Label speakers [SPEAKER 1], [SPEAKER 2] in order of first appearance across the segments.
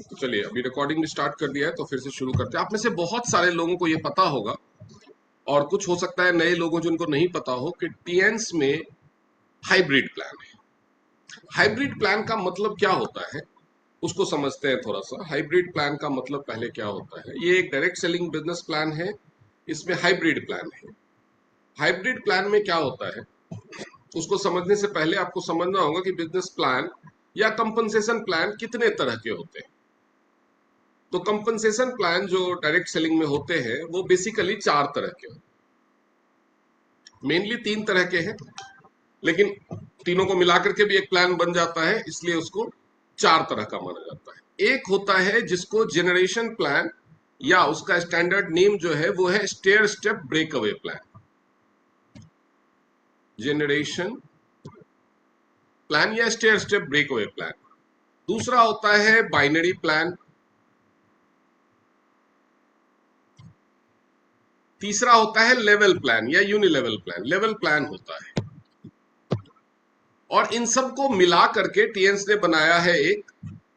[SPEAKER 1] तो चलिए अभी रिकॉर्डिंग भी स्टार्ट कर दिया है तो फिर से शुरू करते हैं। आप में से बहुत सारे लोगों को ये पता होगा और कुछ हो सकता है नए लोगों जिनको नहीं पता हो कि टीएन्स में हाइब्रिड प्लान है। हाइब्रिड प्लान का मतलब क्या होता है उसको समझते हैं थोड़ा सा। हाइब्रिड प्लान का मतलब पहले क्या होता है। ये एक डायरेक्ट सेलिंग बिजनेस प्लान है, इसमें हाइब्रिड प्लान है। हाइब्रिड प्लान में क्या होता है उसको समझने से पहले आपको समझना होगा कि बिजनेस प्लान या कंपनसेशन प्लान कितने तरह के होते हैं। तो कंपनसेशन प्लान जो डायरेक्ट सेलिंग में होते हैं वो बेसिकली 4 तरह के होते हैं। मेनली 3 तरह के हैं, लेकिन तीनों को मिलाकर के भी एक प्लान बन जाता है, इसलिए उसको 4 तरह का माना जाता है। एक होता है जिसको जनरेशन प्लान या उसका स्टैंडर्ड नेम जो है वो है stair step breakaway plan, generation plan या स्टेयर स्टेप ब्रेकअवे प्लान। दूसरा होता है बाइनरी प्लान। तीसरा होता है लेवल प्लान या यूनिलेवल प्लान, लेवल प्लान होता है। और इन सबको मिला करके टीएन्स ने बनाया है एक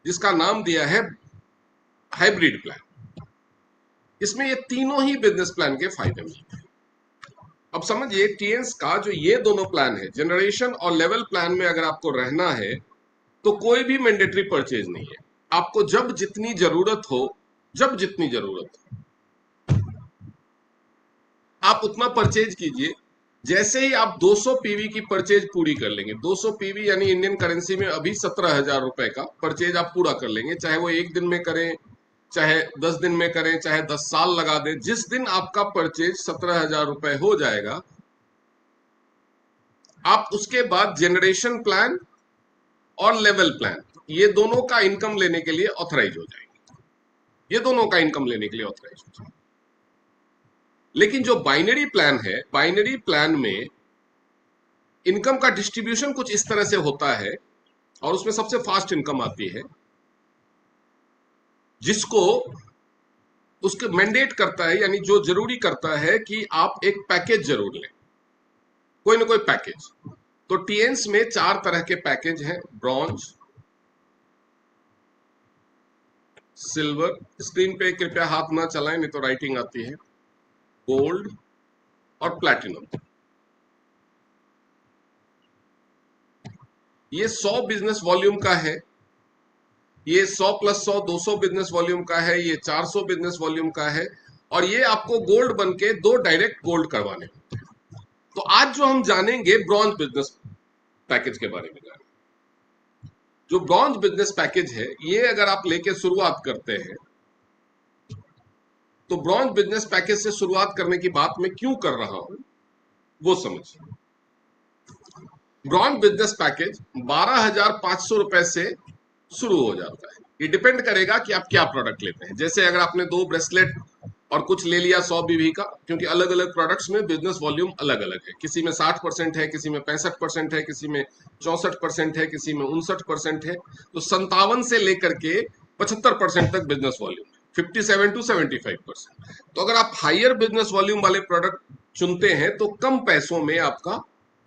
[SPEAKER 1] जिसका नाम दिया है हाइब्रिड प्लान। इसमें ये तीनों ही बिजनेस प्लान के फायदे मिलते हैं। अब समझिए टीएन्स का जो ये दोनों प्लान है, जनरेशन और लेवल प्लान में अगर आपको रहना है तो कोई भी मैंडेटरी परचेज नहीं है। आपको जब जितनी जरूरत हो, जब जितनी जरूरत हो आप उतना परचेज कीजिए। जैसे ही आप 200 पीवी की परचेज पूरी कर लेंगे, 200 पीवी यानी इंडियन करेंसी में अभी 17,000 रुपए का परचेज आप पूरा कर लेंगे, चाहे वो एक दिन में करें, चाहे 10 दिन में करें, चाहे 10 साल लगा दें। जिस दिन आपका परचेज 17,000 रुपए हो जाएगा, आप उसके बाद जनरेशन प्लान और लेवल प्लान ये दोनों का इनकम लेने के लिए ऑथराइज हो जाएंगे। ये दोनों का इनकम लेने के लिए ऑथराइज हो जाएंगे। लेकिन जो बाइनरी प्लान है, बाइनरी प्लान में इनकम का डिस्ट्रीब्यूशन कुछ इस तरह से होता है और उसमें सबसे फास्ट इनकम आती है, जिसको उसके मैंडेट करता है, यानी जो जरूरी करता है कि आप एक पैकेज जरूर लें, कोई ना कोई पैकेज। तो टीएन्स में 4 तरह के पैकेज हैं, ब्रॉन्ज, सिल्वर, स्क्रीन पे कृपया हाथ ना चलाएं नहीं तो राइटिंग आती है, गोल्ड और प्लैटिनम। ये 100 बिजनेस वॉल्यूम का है, ये 100 प्लस 100 200 बिजनेस वॉल्यूम का है, ये 400 बिजनेस वॉल्यूम का है। और ये आपको गोल्ड बन के 2 डायरेक्ट गोल्ड करवाने होते हैं। तो आज जो हम जानेंगे ब्रॉन्ज बिजनेस पैकेज के बारे में जानेंगे। जो ब्रॉन्ज बिजनेस पैकेज है ये अगर आप लेके शुरुआत करते हैं तो ब्रॉन्ज बिजनेस पैकेज से शुरुआत करने की बात मैं क्यों कर रहा हूं वो समझिए। ब्रॉन्ज बिजनेस पैकेज 12,500 रुपए से शुरू हो जाता है। ये डिपेंड करेगा कि आप क्या प्रोडक्ट लेते हैं। जैसे अगर आपने 2 ब्रेसलेट और कुछ ले लिया 100 बीवी का, क्योंकि अलग अलग प्रोडक्ट्स में बिजनेस वॉल्यूम अलग अलग है, किसी में 60% है, किसी में 65% है, किसी में 64% है, किसी में 59% है। तो 57 से लेकर के 75% तक बिजनेस वॉल्यूम है, 57 टू 75%। तो अगर आप हाइयर बिजनेस वॉल्यूम वाले प्रोडक्ट चुनते हैं तो कम पैसों में आपका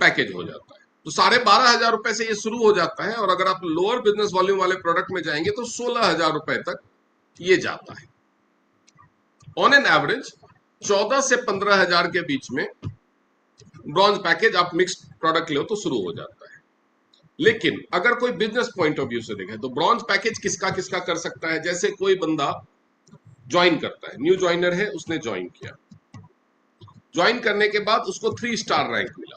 [SPEAKER 1] पैकेज हो जाता है। तो 12,500 रुपए से ये शुरू हो जाता है, और अगर आप लोअर बिजनेस वॉल्यूम वाले प्रोडक्ट में जाएंगे तो 16,000 रुपए तक ये जाता है। ऑन एन एवरेज 14 से 15,000 के बीच में ब्रॉन्ज पैकेज आप मिक्स्ड प्रोडक्ट लो तो शुरू हो जाता है। लेकिन अगर कोई बिजनेस पॉइंट ऑफ व्यू से देखें तो ब्रॉन्ज पैकेज किसका किसका कर सकता है। जैसे कोई बंदा ज्वाइन करता है, न्यू ज्वाइनर है, उसने ज्वाइन किया, ज्वाइन करने के बाद उसको 3 स्टार रैंक मिला।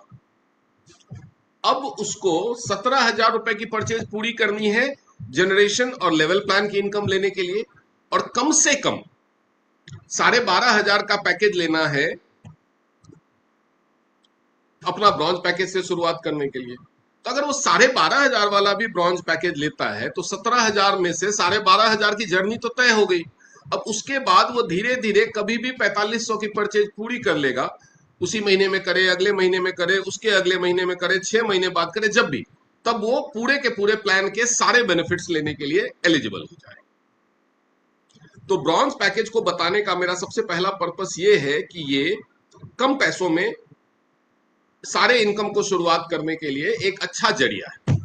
[SPEAKER 1] अब उसको 17,000 रुपए की परचेज पूरी करनी है जनरेशन और लेवल प्लान की इनकम लेने के लिए, और कम से कम 12,500 का पैकेज लेना है अपना ब्रॉन्ज पैकेज से शुरुआत करने के लिए। तो अगर वो 12,500 वाला भी ब्रॉन्ज पैकेज लेता है तो 17,000 में से 12,500 की जर्नी तो तय हो गई। अब उसके बाद वो धीरे धीरे कभी भी 4500 की परचेज पूरी कर लेगा, उसी महीने में करे, अगले महीने में करे, उसके अगले महीने में करे, 6 महीने बाद करे, जब भी, तब वो पूरे के पूरे प्लान के सारे बेनिफिट्स लेने के लिए एलिजिबल हो जाए। तो ब्रॉन्ज पैकेज को बताने का मेरा सबसे पहला पर्पस ये है कि ये कम पैसों में सारे इनकम को शुरुआत करने के लिए एक अच्छा जरिया है।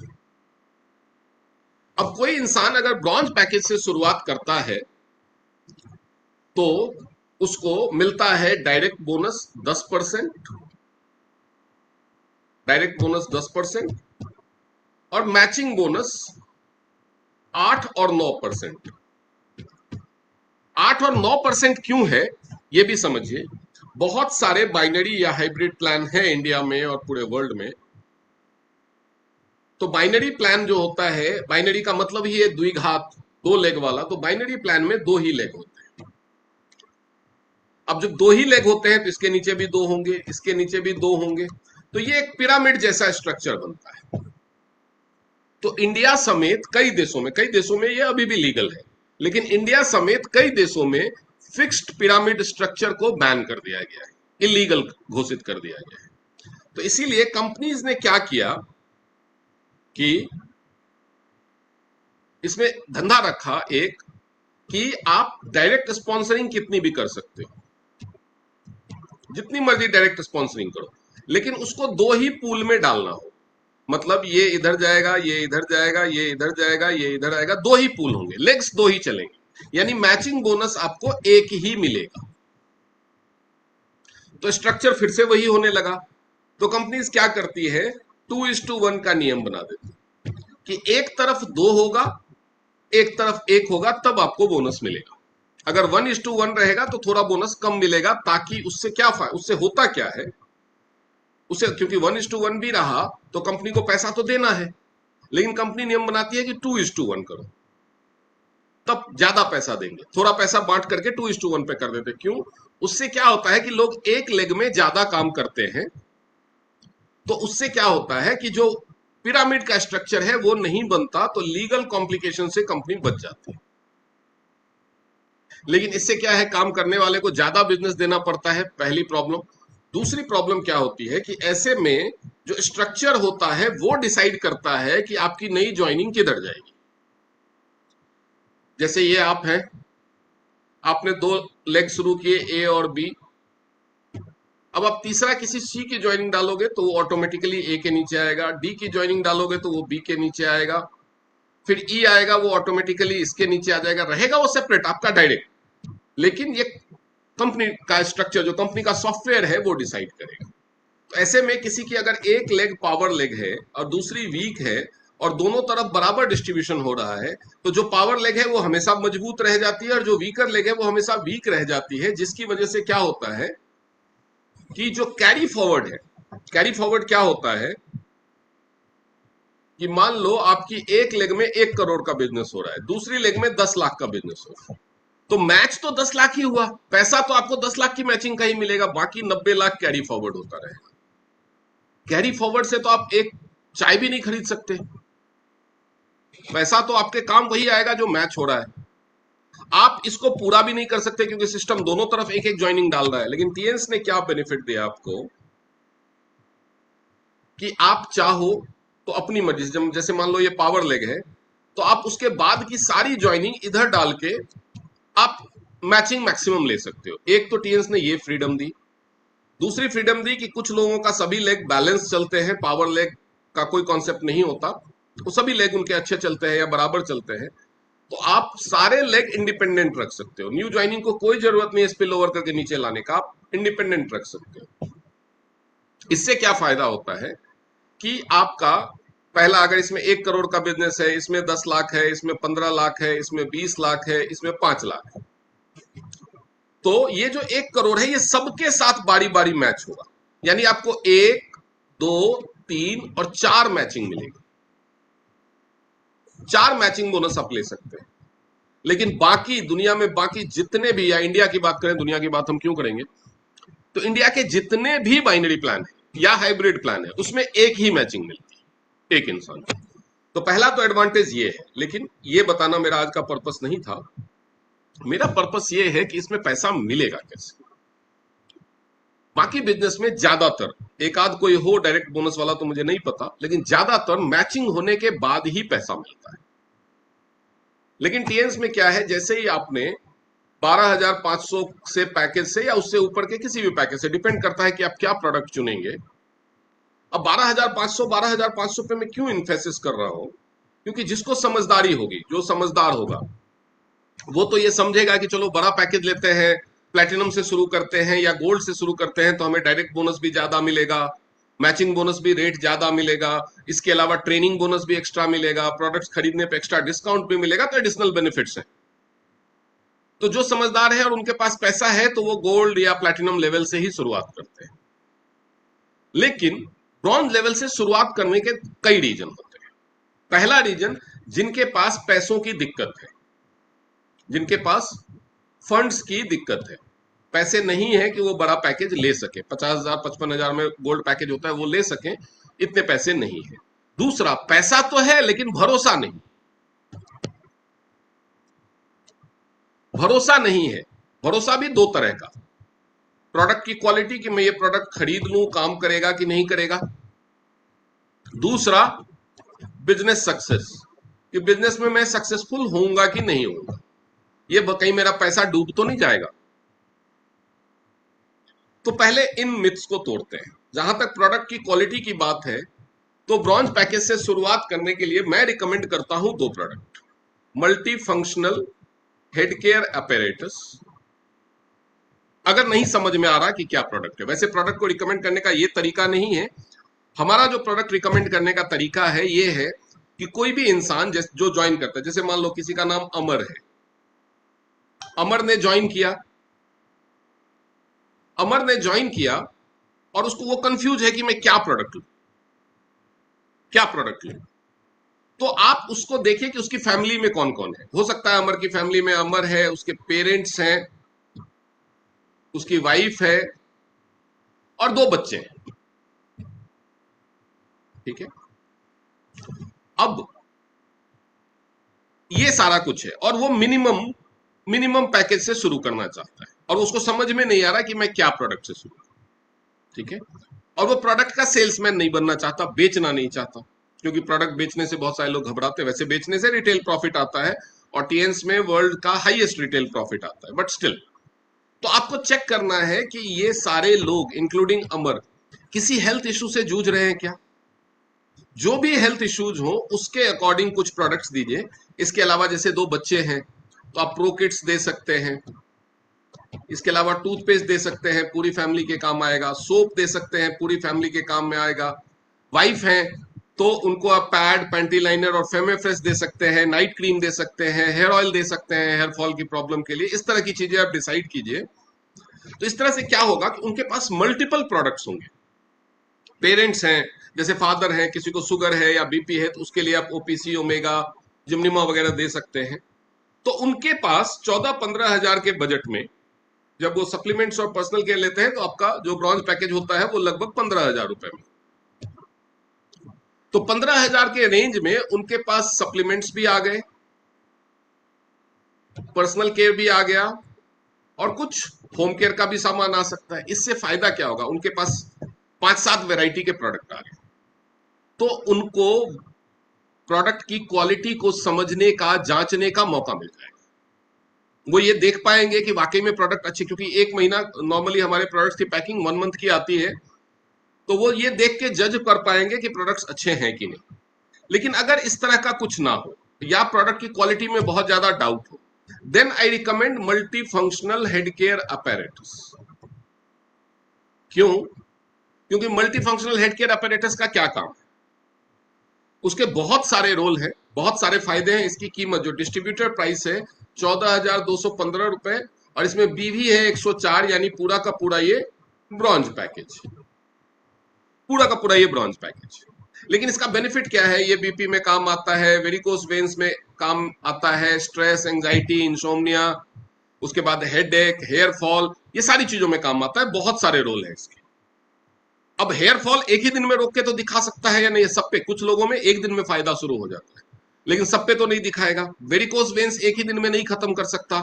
[SPEAKER 1] अब कोई इंसान अगर ब्रॉन्ज पैकेज से शुरुआत करता है तो उसको मिलता है डायरेक्ट बोनस 10%, डायरेक्ट बोनस 10% और मैचिंग बोनस 8 और 9%। 8 और 9% क्यों है ये भी समझिए। बहुत सारे बाइनरी या हाइब्रिड प्लान है इंडिया में और पूरे वर्ल्ड में। तो बाइनरी प्लान जो होता है, बाइनरी का मतलब ही है द्विघात, दो लेग वाला। तो बाइनरी प्लान में दो ही लेग होते हैं। अब जब दो ही लेग होते हैं तो इसके नीचे भी दो होंगे, इसके नीचे भी दो होंगे, तो ये एक पिरामिड जैसा स्ट्रक्चर बनता है। तो इंडिया समेत कई देशों में ये अभी भी लीगल है, लेकिन इंडिया समेत कई देशों में फिक्स्ड पिरामिड स्ट्रक्चर को बैन कर दिया गया है, इलीगल घोषित कर दिया गया है। तो इसीलिए कंपनीज ने क्या किया कि इसमें धंधा रखा एक, कि आप डायरेक्ट स्पॉन्सरिंग कितनी भी कर सकते हो, जितनी मर्जी डायरेक्ट स्पॉन्सरिंग करो, लेकिन उसको दो ही पूल में डालना हो। मतलब ये इधर जाएगा, ये इधर जाएगा, ये इधर जाएगा, ये इधर आएगा, दो ही पूल होंगे, लेग्स दो ही चलेंगे, यानी मैचिंग बोनस आपको एक ही मिलेगा। तो स्ट्रक्चर फिर से वही होने लगा। तो कंपनीज क्या करती है, 2:1 का नियम बना देती कि एक तरफ दो होगा, एक तरफ एक होगा, तब आपको बोनस मिलेगा। अगर 1:1 रहेगा तो थोड़ा बोनस कम मिलेगा, ताकि उससे क्या उससे होता क्या है, उसे क्योंकि 1:1 भी रहा तो कंपनी को पैसा तो देना है, लेकिन कंपनी नियम बनाती है कि 2:1 करो, तब ज्यादा पैसा देंगे। थोड़ा पैसा बांट करके 2:1 पे कर देते। क्यों? उससे क्या होता है कि लोग एक लेग में ज्यादा काम करते हैं, तो उससे क्या होता है कि जो पिरामिड का स्ट्रक्चर है वो नहीं बनता, तो लीगल कॉम्प्लिकेशन से कंपनी बच जाती है। लेकिन इससे क्या है, काम करने वाले को ज्यादा बिजनेस देना पड़ता है, पहली प्रॉब्लम। दूसरी प्रॉब्लम क्या होती है कि ऐसे में जो स्ट्रक्चर होता है वो डिसाइड करता है कि आपकी नई ज्वाइनिंग किधर जाएगी। जैसे ये आप हैं, आपने दो लेग शुरू किए, ए और बी। अब आप तीसरा किसी सी की ज्वाइनिंग डालोगे तो वो ऑटोमेटिकली ए के नीचे आएगा, डी की ज्वाइनिंग डालोगे तो वो बी के नीचे आएगा, फिर ई आएगा, वो ऑटोमेटिकली इसके नीचे आ जाएगा। रहेगा वो सेपरेट आपका डायरेक्ट, लेकिन ये कंपनी का स्ट्रक्चर, जो कंपनी का सॉफ्टवेयर है, वो डिसाइड करेगा। तो ऐसे में किसी की अगर एक लेग पावर लेग है और दूसरी वीक है और दोनों तरफ बराबर डिस्ट्रीब्यूशन हो रहा है, तो जो पावर लेग है वो हमेशा मजबूत रह जाती है और जो वीकर लेग है वो हमेशा वीक रह जाती है। जिसकी वजह से क्या होता है कि जो कैरी फॉरवर्ड है, कैरी फॉरवर्ड क्या होता है कि मान लो आपकी एक लेग में 1 करोड़ का बिजनेस हो रहा है, दूसरी लेग में 10 लाख का बिजनेस हो रहा है, तो मैच तो 10 लाख ही हुआ, पैसा तो आपको 10 लाख की मैचिंग का ही मिलेगा, बाकी 90 लाख कैरी फॉरवर्ड होता रहेगा। कैरी फॉरवर्ड से तो आप एक चाय भी नहीं खरीद सकते, पैसा तो आपके काम वही आएगा जो मैच हो रहा है। आप इसको पूरा भी नहीं कर सकते क्योंकि सिस्टम दोनों तरफ एक एक ज्वाइनिंग डाल रहा है। लेकिन टीएंस ने क्या बेनिफिट दिया आपको कि आप चाहो तो अपनी मर्जी से, जैसे मान लो ये पावर लेग है, तो आप उसके बाद की सारी ज्वाइनिंग इधर डाल के आप मैचिंग मैक्सिमम ले सकते हो। एक तो टीएंस ने ये फ्रीडम दी। दूसरी फ्रीडम दी कि कुछ लोगों का सभी लेग बैलेंस चलते हैं, पावर लेग का कोई कॉन्सेप्ट नहीं होता, वो सभी लेग उनके अच्छे चलते हैं या बराबर चलते हैं, तो आप सारे लेग इंडिपेंडेंट रख सकते हो। न्यू ज्वाइनिंग को कोई जरूरत नहीं है स्पिल ओवर करके नीचे लाने का, आप इंडिपेंडेंट रख सकते हो। इससे क्या फायदा होता है कि आपका पहला, अगर इसमें 1 करोड़ का बिजनेस है, इसमें 10 लाख है, इसमें 15 लाख है, इसमें 20 लाख है, इसमें 5 लाख है, तो ये जो 1 करोड़ है ये सबके साथ बारी बारी मैच होगा। यानी आपको 1, 2, 3 और 4 मैचिंग मिलेगी, 4 मैचिंग बोनस आप ले सकते हैं। लेकिन बाकी दुनिया में बाकी जितने भी, या इंडिया की बात करें, दुनिया की बात हम क्यों करेंगे, तो इंडिया के जितने भी बाइनरी प्लान है या हाइब्रिड प्लान है उसमें एक ही मैचिंग मिलती है एक इंसान को। तो पहला तो एडवांटेज ये है, लेकिन ये बताना मेरा आज का पर्पस नहीं था। मेरा पर्पस ये है कि इसमें पैसा मिलेगा कैसे। बाकी बिजनेस में ज्यादातर, एक आध कोई हो डायरेक्ट बोनस वाला तो मुझे नहीं पता, लेकिन ज्यादातर मैचिंग होने के बाद ही पैसा मिलता है। लेकिन टीएंस में क्या है, जैसे ही आपने 12,500 से पैकेज से या उससे ऊपर के किसी भी पैकेज से, डिपेंड करता है कि आप क्या प्रोडक्ट चुनेंगे। अब 12,500 पे मैं क्यों इन्फेसिस कर रहा हूं क्योंकि जिसको समझदारी होगी, जो समझदार होगा, वो तो ये समझेगा कि चलो बड़ा पैकेज लेते हैं, प्लेटिनम से शुरू करते हैं या गोल्ड से शुरू करते हैं तो हमें डायरेक्ट बोनस भी ज्यादा मिलेगा, मैचिंग बोनस भी रेट ज्यादा मिलेगा, इसके अलावा ट्रेनिंग बोनस भी एक्स्ट्रा मिलेगा, प्रोडक्ट्स खरीदने पे एक्स्ट्रा डिस्काउंट भी मिलेगा, तो एडिशनल बेनिफिट्स हैं। तो जो समझदार है और उनके पास पैसा है तो वो गोल्ड या प्लैटिनम लेवल से ही शुरुआत करते हैं। लेकिन ब्रॉन्ज लेवल से शुरुआत करने के कई रीजन होते हैं। पहला रीजन, जिनके पास पैसों की दिक्कत है, जिनके पास फंड्स की दिक्कत है, पैसे नहीं है कि वो बड़ा पैकेज ले सके, 50,000 55,000 में गोल्ड पैकेज होता है वो ले सके, इतने पैसे नहीं है। दूसरा, पैसा तो है लेकिन भरोसा नहीं, भरोसा नहीं है। भरोसा भी दो तरह का, प्रोडक्ट की क्वालिटी कि मैं ये प्रोडक्ट खरीद लूं, काम करेगा कि नहीं करेगा। दूसरा, बिजनेस सक्सेस, कि बिजनेस में मैं सक्सेसफुल होऊंगा कि नहीं होऊंगा, ये कहीं मेरा पैसा डूब तो नहीं जाएगा। तो पहले इन मिथ्स को तोड़ते हैं। जहां तक प्रोडक्ट की क्वालिटी की बात है तो ब्रॉन्ज पैकेज से शुरुआत करने के लिए मैं रिकमेंड करता हूं दो product, multi functional head care apparatus. अगर नहीं समझ में आ रहा कि क्या प्रोडक्ट है, वैसे प्रोडक्ट को रिकमेंड करने का ये तरीका नहीं है। हमारा जो प्रोडक्ट रिकमेंड करने का तरीका है ये है कि कोई भी इंसान जो ज्वाइन करता है, जैसे मान लो किसी का नाम अमर है, अमर ने ज्वाइन किया, अमर ने ज्वाइन किया और उसको वो कंफ्यूज है कि मैं क्या प्रोडक्ट लूं, क्या प्रोडक्ट लूं। तो आप उसको देखिए कि उसकी फैमिली में कौन कौन है। हो सकता है अमर की फैमिली में अमर है, उसके पेरेंट्स हैं, उसकी वाइफ है और दो बच्चे हैं, ठीक है। अब ये सारा कुछ है और वो मिनिमम मिनिमम पैकेज से शुरू करना चाहता है और उसको समझ में नहीं आ रहा कि मैं क्या प्रोडक्ट से शुरू करूं, ठीक है। और वो प्रोडक्ट का सेल्समैन नहीं बनना चाहता, बेचना नहीं चाहता, क्योंकि प्रोडक्ट बेचने से बहुत सारे लोग घबराते हैं। वैसे बेचने से रिटेल प्रॉफिट आता है और टीएन्स में वर्ल्ड का हाईएस्ट रिटेल प्रॉफिट आता है, बट स्टिल। तो आपको चेक करना है कि ये सारे लोग इंक्लूडिंग अमर किसी हेल्थ इशू से जूझ रहे हैं क्या। जो भी हेल्थ इश्यूज हो उसके अकॉर्डिंग कुछ प्रोडक्ट्स दीजिए। इसके अलावा जैसे दो बच्चे हैं तो आप प्रो किड्स दे सकते हैं, इसके अलावा टूथपेस्ट दे सकते हैं, पूरी फैमिली के काम आएगा, सोप दे सकते हैं, पूरी फैमिली के काम में आएगा। वाइफ है तो उनको आप पैड, पैंटी लाइनर और फेमेफ्रेश दे सकते हैं, नाइट क्रीम दे सकते हैं, हेयर ऑयल दे सकते हैं हेयर फॉल की प्रॉब्लम के लिए। इस तरह की चीजें आप डिसाइड कीजिए। तो इस तरह से क्या होगा कि उनके पास मल्टीपल प्रोडक्ट्स होंगे। पेरेंट्स हैं, जैसे फादर हैं, किसी को शुगर है या बीपी है तो उसके लिए आप ओपीसी, ओमेगा, जिम्निमा वगैरह दे सकते हैं। तो उनके पास 14-15 हजार के बजट में जब वो सप्लीमेंट्स और पर्सनल केयर लेते हैं तो आपका जो ब्रॉन्ज पैकेज होता है वो लगभग 15,000 रुपए में। तो 15,000 के रेंज में उनके पास सप्लीमेंट्स भी आ गए, पर्सनल केयर भी आ गया और कुछ होम केयर का भी सामान आ सकता है। इससे फायदा क्या होगा, उनके पास 5-7 वैरायटी के प्रोडक्ट आ गए, तो उनको प्रोडक्ट की क्वालिटी को समझने का, जांचने का मौका मिल जाएगा। वो ये देख पाएंगे कि वाकई में प्रोडक्ट अच्छे, क्योंकि एक महीना नॉर्मली हमारे प्रोडक्ट्स की पैकिंग 1 मंथ की आती है, तो वो ये देख के जज कर पाएंगे कि प्रोडक्ट्स अच्छे हैं कि नहीं। लेकिन अगर इस तरह का कुछ ना हो या प्रोडक्ट की क्वालिटी में बहुत ज्यादा डाउट हो, then I recommend multi functional head care apparatus. क्यों? क्योंकि multi functional head care apparatus का क्या काम है, उसके बहुत सारे रोल हैं, बहुत सारे फायदे हैं। इसकी कीमत जो डिस्ट्रीब्यूटर प्राइस है 14,215 रुपए और इसमें बीवी है 104, यानी पूरा का पूरा ये ब्रॉन्ज पैकेज, पूरा का पूरा ये ब्रॉन्ज पैकेज। लेकिन इसका बेनिफिट क्या है, ये बीपी में काम आता है, वेरिकोस वेन्स में काम आता है, स्ट्रेस, एंजाइटी, इंसोम्निया, उसके बाद हेडेक, हेयर फॉल, ये सारी चीजों में काम आता है। बहुत सारे रोल है इसके। अब हेयर फॉल एक ही दिन में रोक के तो दिखा सकता है या नहीं, सब पे, कुछ लोगों में एक दिन में फायदा शुरू हो जाता है लेकिन सब पे तो नहीं दिखाएगा। वेरिकोस वेन्स एक ही दिन में नहीं खत्म कर सकता,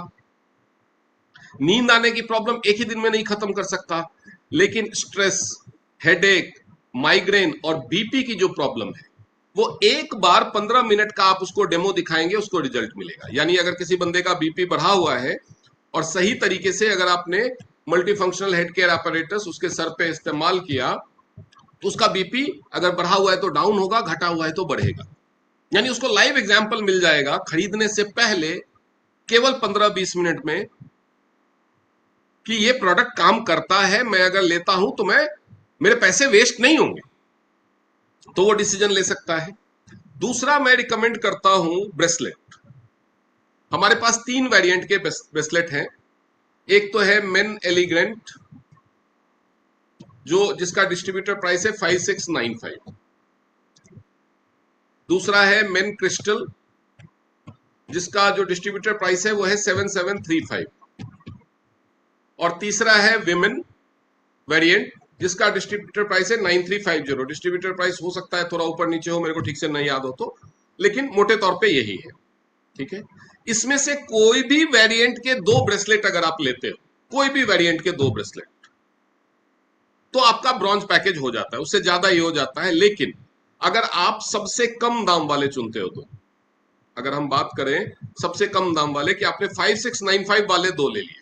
[SPEAKER 1] नींद आने की प्रॉब्लम एक ही दिन में नहीं खत्म कर सकता, लेकिन स्ट्रेस, हेडेक, माइग्रेन और बीपी की जो प्रॉब्लम है वो एक बार 15 मिनट का आप उसको डेमो दिखाएंगे, उसको रिजल्ट मिलेगा। यानी अगर किसी बंदे का बीपी बढ़ा हुआ है और सही तरीके से अगर आपने multi functional head care apparatus उसके सर पे इस्तेमाल किया तो उसका बीपी अगर बढ़ा हुआ है तो डाउन होगा, घटा हुआ है तो बढ़ेगा। यानी उसको लाइव एग्जाम्पल मिल जाएगा खरीदने से पहले केवल 15-20 मिनट में कि ये प्रोडक्ट काम करता है, मैं अगर लेता हूं तो मेरे पैसे वेस्ट नहीं होंगे, तो वो डिसीजन ले सकता है। दूसरा मैं रिकमेंड करता हूं ब्रेसलेट। हमारे पास 3 वेरिएंट के ब्रेसलेट हैं। एक तो है मेन एलिगेंट, जिसका डिस्ट्रीब्यूटर प्राइस है 5695। दूसरा है मेन क्रिस्टल, जिसका जो डिस्ट्रीब्यूटर प्राइस है वो है 7735। और तीसरा है विमेन वेरिएंट, जिसका डिस्ट्रीब्यूटर प्राइस है 9350। डिस्ट्रीब्यूटर प्राइस हो सकता है थोड़ा ऊपर नीचे हो, मेरे को ठीक से नहीं याद हो तो, लेकिन मोटे तौर पे यही है। ठीक है, इसमें से कोई भी वेरिएंट के 2 ब्रेसलेट अगर आप लेते हो, कोई भी वेरिएंट के 2 ब्रेसलेट, तो आपका ब्रॉन्ज पैकेज हो जाता है, उससे ज्यादा ही हो जाता है। लेकिन अगर आप सबसे कम दाम वाले चुनते हो, तो अगर हम बात करें सबसे कम दाम वाले कि आपने 5695 वाले 2 ले लिए,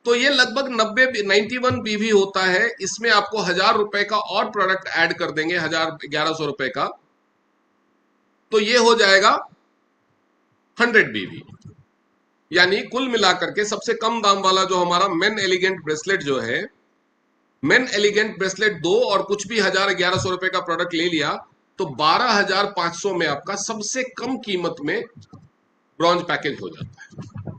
[SPEAKER 1] तो ये लगभग 91 बीवी होता है। इसमें आपको 1000 रुपए का और प्रोडक्ट ऐड कर देंगे, 1100 रुपए का, तो ये हो जाएगा 100 बीवी। यानी कुल मिलाकर के सबसे कम दाम वाला जो हमारा मेन एलिगेंट ब्रेसलेट जो है, मेन एलिगेंट ब्रेसलेट 2 और कुछ भी 1100 रुपए का प्रोडक्ट ले लिया, तो 12500 में आपका सबसे कम कीमत में ब्रॉन्ज पैकेज हो जाता है।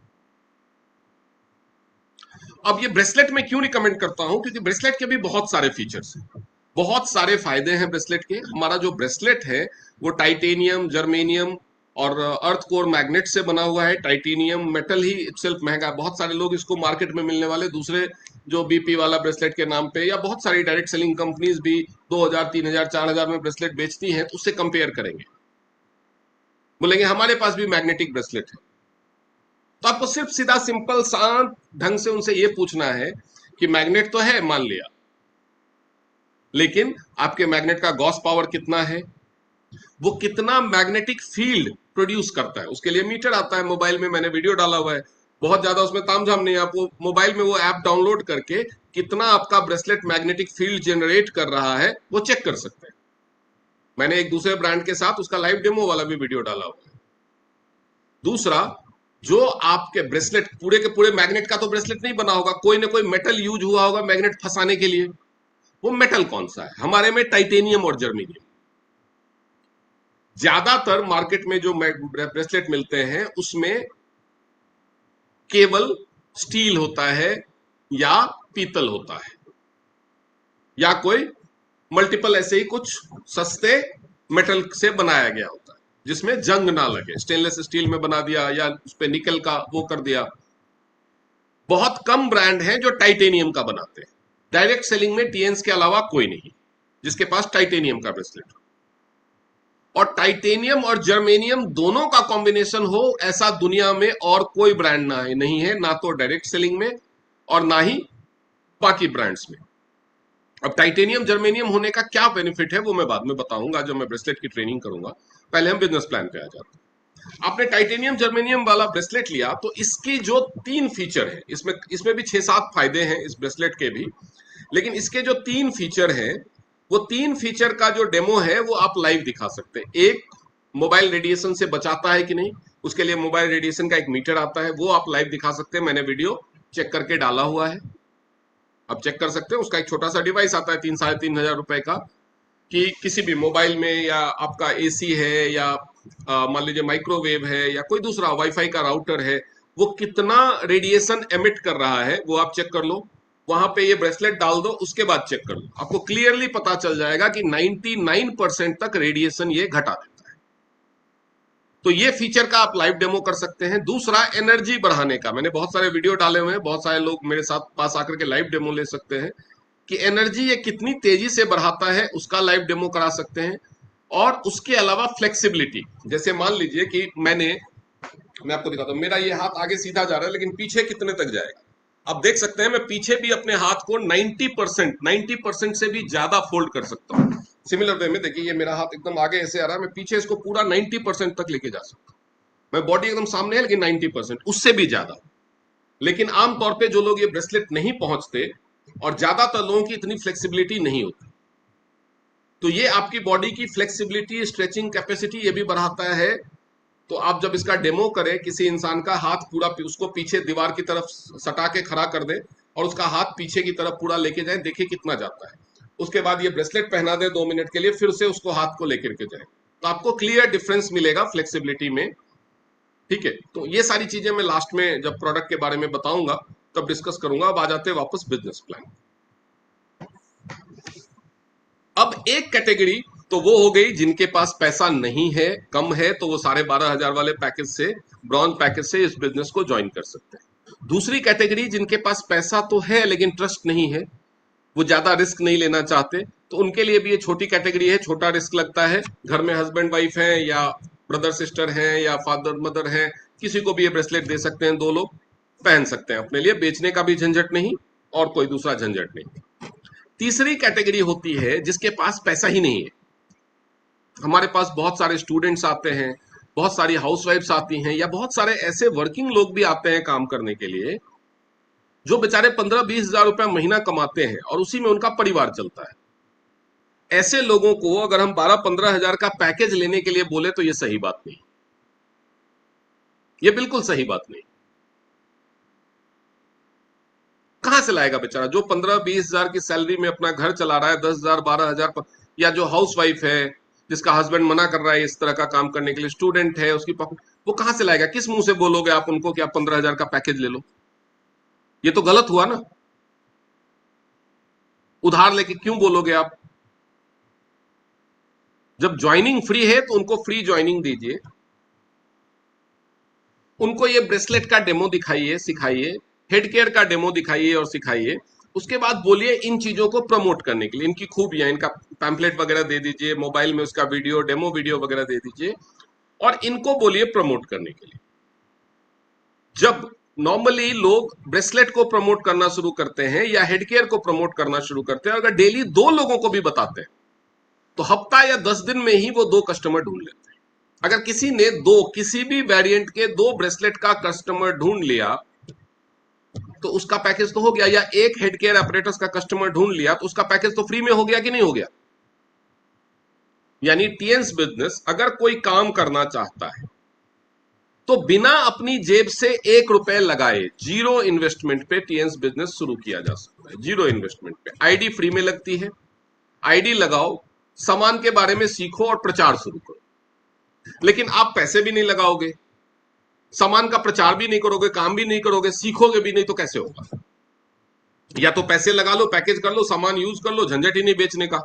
[SPEAKER 1] अब ये ब्रेसलेट में क्यों रिकमेंड करता हूं, क्योंकि ब्रेसलेट के भी बहुत सारे फीचर्स हैं, बहुत सारे फायदे हैं ब्रेसलेट के। हमारा जो ब्रेसलेट है वो टाइटेनियम, जर्मेनियम और अर्थ कोर मैग्नेट से बना हुआ है। टाइटेनियम मेटल ही इटसेल्फ महंगा है, बहुत सारे लोग इसको मार्केट में मिलने वाले दूसरे जो बीपी वाला ब्रेसलेट के नाम पे, या बहुत सारी डायरेक्ट सेलिंग कंपनीज भी 2000, 3000, 4000 में ब्रेसलेट बेचती हैं, तो उससे कंपेयर करेंगे, बोलेंगे हमारे पास भी मैग्नेटिक ब्रेसलेट है। तो आपको सिर्फ सीधा सिंपल शांत ढंग से उनसे ये पूछना है कि मैग्नेट तो है मान लिया, लेकिन आपके मैग्नेट का गॉस पावर कितना है, वो कितना मैग्नेटिक फील्ड प्रोड्यूस करता है। उसके लिए मीटर आता है, मोबाइल में मैंने वीडियो डाला हुआ है, बहुत ज्यादा उसमें तामझाम नहीं है। आप वो मोबाइल में वो ऐप डाउनलोड करके कितना आपका ब्रेसलेट मैग्नेटिक फील्ड जनरेट कर रहा है वो चेक कर सकते हैं। मैंने एक दूसरे ब्रांड के साथ उसका लाइव डेमो वाला भी वीडियो डाला हुआ है। दूसरा, जो आपके ब्रेसलेट पूरे के पूरे मैग्नेट का तो ब्रेसलेट नहीं बना होगा, कोई ना कोई मेटल यूज हुआ होगा मैग्नेट फंसाने के लिए। वो मेटल कौन सा है? हमारे में टाइटेनियम और जर्मेनियम। ज्यादातर मार्केट में जो ब्रेसलेट मिलते हैं उसमें केवल स्टील होता है या पीतल होता है, या कोई मल्टीपल ऐसे ही कुछ सस्ते मेटल से बनाया गया होता है जिसमें जंग ना लगे। स्टेनलेस स्टील में बना दिया या उस पे निकल का वो कर दिया। बहुत कम ब्रांड हैं जो टाइटेनियम का बनाते हैं। डायरेक्ट सेलिंग में टीएंस के अलावा कोई नहीं जिसके पास टाइटेनियम का ब्रेसलेट हो। और टाइटेनियम और जर्मेनियम दोनों का कॉम्बिनेशन हो, ऐसा दुनिया में और कोई ब्रांड ना है, नहीं है, ना तो डायरेक्ट सेलिंग में और ना ही बाकी ब्रांड्स में। अब टाइटेनियम जर्मेनियम होने का क्या बेनिफिट है वो मैं बाद में बताऊंगा जब मैं ब्रेसलेट की ट्रेनिंग करूंगा। पहले हम बिजनेस प्लान पे आ जाते हैं। आपने टाइटेनियम जर्मेनियम वाला ब्रेसलेट लिया तो इसकी जो 3 फीचर है, इसमें भी 6-7 फायदे हैं इस ब्रेसलेट के भी, लेकिन इसके जो 3 फीचर हैं, वो 3 फीचर का जो डेमो है वो आप लाइव दिखा सकते हैं। एक, मोबाइल रेडिएशन से बचाता है कि नहीं, उसके लिए मोबाइल रेडिएशन का एक मीटर आता है, वो आप लाइव दिखा सकते हैं। मैंने वीडियो चेक करके डाला हुआ है, आप चेक कर सकते हैं। उसका एक छोटा सा डिवाइस आता है 3-3.5 रुपए का, कि किसी भी मोबाइल में, या आपका एसी है, या मान लीजिए माइक्रोवेव है, या कोई दूसरा वाईफाई का राउटर है, वो कितना रेडिएशन एमिट कर रहा है वो आप चेक कर लो। वहां पे ये ब्रेसलेट डाल दो, उसके बाद चेक कर लो, आपको क्लियरली पता चल जाएगा कि 99% तक रेडिएशन ये घटा देता है। तो ये फीचर का आप लाइव डेमो कर सकते हैं। दूसरा, एनर्जी बढ़ाने का, मैंने बहुत सारे वीडियो डाले हुए हैं, बहुत सारे लोग मेरे साथ पास आकर के लाइव डेमो ले सकते हैं कि एनर्जी ये कितनी तेजी से बढ़ाता है, उसका लाइव डेमो करा सकते हैं। और उसके अलावा फ्लेक्सिबिलिटी, जैसे मान लीजिए कि मैं आपको दिखाता हूं, मेरा ये हाथ आगे सीधा जा रहा है लेकिन पीछे कितने तक जाएगा आप देख सकते हैं। मैं पीछे भी अपने हाथ को 90% से भी ज्यादा फोल्ड कर सकता हूं। सिमिलर वे में देखिए, ये मेरा हाथ एकदम आगे ऐसे आ रहा है, मैं पीछे इसको पूरा 90% तक लेके जा सकता हूं। मैं बॉडी एकदम सामने है लेकिन 90%, उससे भी ज्यादा। लेकिन आमतौर पे जो लोग ये ब्रेसलेट नहीं पहुंचते, और ज्यादातर लोगों की इतनी फ्लेक्सिबिलिटी नहीं होती, तो ये आपकी बॉडी की फ्लेक्सिबिलिटी, स्ट्रेचिंग कैपेसिटी ये भी बढ़ाता है। तो आप जब इसका डेमो करें, किसी इंसान का हाथ पूरा उसको पीछे दीवार की तरफ सटा के खड़ा कर दें और उसका हाथ पीछे की तरफ पूरा लेके जाए, देखिए कितना जाता है। उसके बाद ये ब्रेसलेट पहना दे 2 मिनट के लिए, फिर से उसको हाथ को लेकर के जाए, तो आपको क्लियर डिफरेंस मिलेगा फ्लेक्सिबिलिटी में। ठीक है, तो ये सारी चीजें मैं लास्ट में जब प्रोडक्ट के बारे में बताऊंगा तब डिस्कस करूंगा। अब आ जाते हैं वापस बिजनेस प्लान। अब एक कैटेगरी तो वो हो गई जिनके पास पैसा नहीं है, कम है, तो वो 12,500 वाले पैकेज से, ब्रॉन्ज पैकेज से इस बिजनेस को ज्वाइन कर सकते हैं। दूसरी कैटेगरी जिनके पास पैसा तो है लेकिन ट्रस्ट नहीं है, वो ज्यादा रिस्क नहीं लेना चाहते, तो उनके लिए भी ये छोटी कैटेगरी है, छोटा रिस्क लगता है। घर में हस्बैंड वाइफ है या ब्रदर सिस्टर हैं या फादर मदर हैं, किसी को भी ये ब्रेसलेट दे सकते हैं, 2 लोग पहन सकते हैं अपने लिए, बेचने का भी झंझट नहीं और कोई दूसरा झंझट नहीं। तीसरी कैटेगरी होती है जिसके पास पैसा ही नहीं है। हमारे पास बहुत सारे स्टूडेंट्स आते हैं, बहुत सारी हाउसवाइफ्स आती हैं, या बहुत सारे ऐसे वर्किंग लोग भी आते हैं काम करने के लिए, जो बेचारे 15-20 हजार रुपया महीना कमाते हैं और उसी में उनका परिवार चलता है। ऐसे लोगों को अगर हम 12-15 हजार का पैकेज लेने के लिए बोले तो ये सही बात नहीं, ये बिल्कुल सही बात नहीं। कहां से लाएगा बेचारा जो 15-20 हजार की सैलरी में अपना घर चला रहा है, 10,000 12,000 पर, या जो हाउस वाइफ है जिसका हस्बैंड मना कर रहा है इस तरह का काम करने के लिए, स्टूडेंट है उसकी पॉकेट, वो कहां से लाएगा? किस मुंह से बोलोगे आप उनको कि आप 15,000 का पैकेज ले लो? ये तो गलत हुआ ना। उधार लेके क्यों बोलोगे आप? जब ज्वाइनिंग फ्री है तो उनको फ्री ज्वाइनिंग दीजिए, उनको ये ब्रेसलेट का डेमो दिखाइए, सिखाइए, हेड केयर का डेमो दिखाइए और सिखाइए। उसके बाद बोलिए इन चीजों को प्रमोट करने के लिए, इनकी खूबियां, इनका पैम्पलेट वगैरह दे दीजिए, मोबाइल में उसका वीडियो, डेमो वीडियो वगैरह दे दीजिए और इनको बोलिए प्रमोट करने के लिए। जब नॉर्मली लोग ब्रेसलेट को प्रमोट करना शुरू करते हैं या हेड केयर को प्रमोट करना शुरू करते हैं, अगर डेली 2 लोगों को भी बताते हैं तो हफ्ता या 10 दिन में ही वो 2 कस्टमर ढूंढ लेते हैं। अगर किसी ने किसी भी वेरिएंट के 2 ब्रेसलेट का कस्टमर ढूंढ लिया तो उसका पैकेज तो हो गया, या एक हेड केयर ऑपरेटर्स का कस्टमर ढूंढ लिया तो उसका पैकेज तो फ्री में हो गया कि नहीं हो गया? यानी टीएन्स बिजनेस अगर कोई काम करना चाहता है तो बिना अपनी जेब से 1 रुपए लगाए, जीरो इन्वेस्टमेंट पे टीएन्स बिजनेस शुरू किया जा सकता है। जीरो इन्वेस्टमेंट पे आईडी फ्री में लगती है, आईडी लगाओ, सामान के बारे में सीखो और प्रचार शुरू करो। लेकिन आप पैसे भी नहीं लगाओगे, सामान का प्रचार भी नहीं करोगे, काम भी नहीं करोगे, सीखोगे भी नहीं, तो कैसे होगा? या तो पैसे लगा लो, पैकेज कर लो, सामान यूज कर लो, झंझट ही नहीं बेचने का।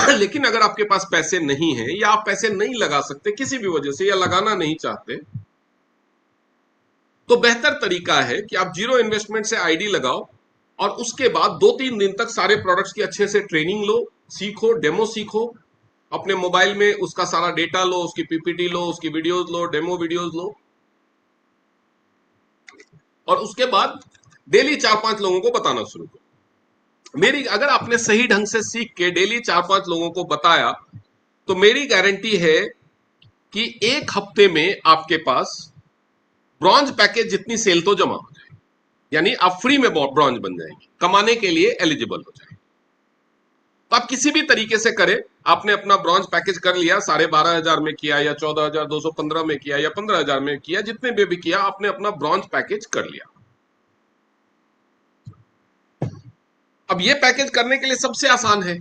[SPEAKER 1] लेकिन अगर आपके पास पैसे नहीं है या आप पैसे नहीं लगा सकते किसी भी वजह से, या लगाना नहीं चाहते, तो बेहतर तरीका है कि आप जीरो इन्वेस्टमेंट से आईडी लगाओ और उसके बाद 2-3 दिन तक सारे प्रोडक्ट्स की अच्छे से ट्रेनिंग लो, सीखो, डेमो सीखो, अपने मोबाइल में उसका सारा डेटा लो, उसकी पीपीटी लो, उसकी वीडियोस लो, डेमो वीडियोस लो, और उसके बाद डेली 4-5 लोगों को बताना शुरू करो। मेरी, अगर आपने सही ढंग से सीख के डेली 4-5 लोगों को बताया तो मेरी गारंटी है कि 1 हफ्ते में आपके पास ब्रॉन्ज पैकेज जितनी सेल तो जमा हो जाएगी, यानी आप फ्री में ब्रॉन्ज बन जाएंगे, कमाने के लिए एलिजिबल हो जाएंगे। तो आप किसी भी तरीके से करें, आपने अपना ब्रॉन्ज पैकेज कर लिया, 12,500 में किया या 14,215 में किया या 15,000 में किया, जितने में भी किया, आपने अपना ब्रॉन्ज पैकेज कर लिया। अब ये पैकेज करने के लिए सबसे आसान है,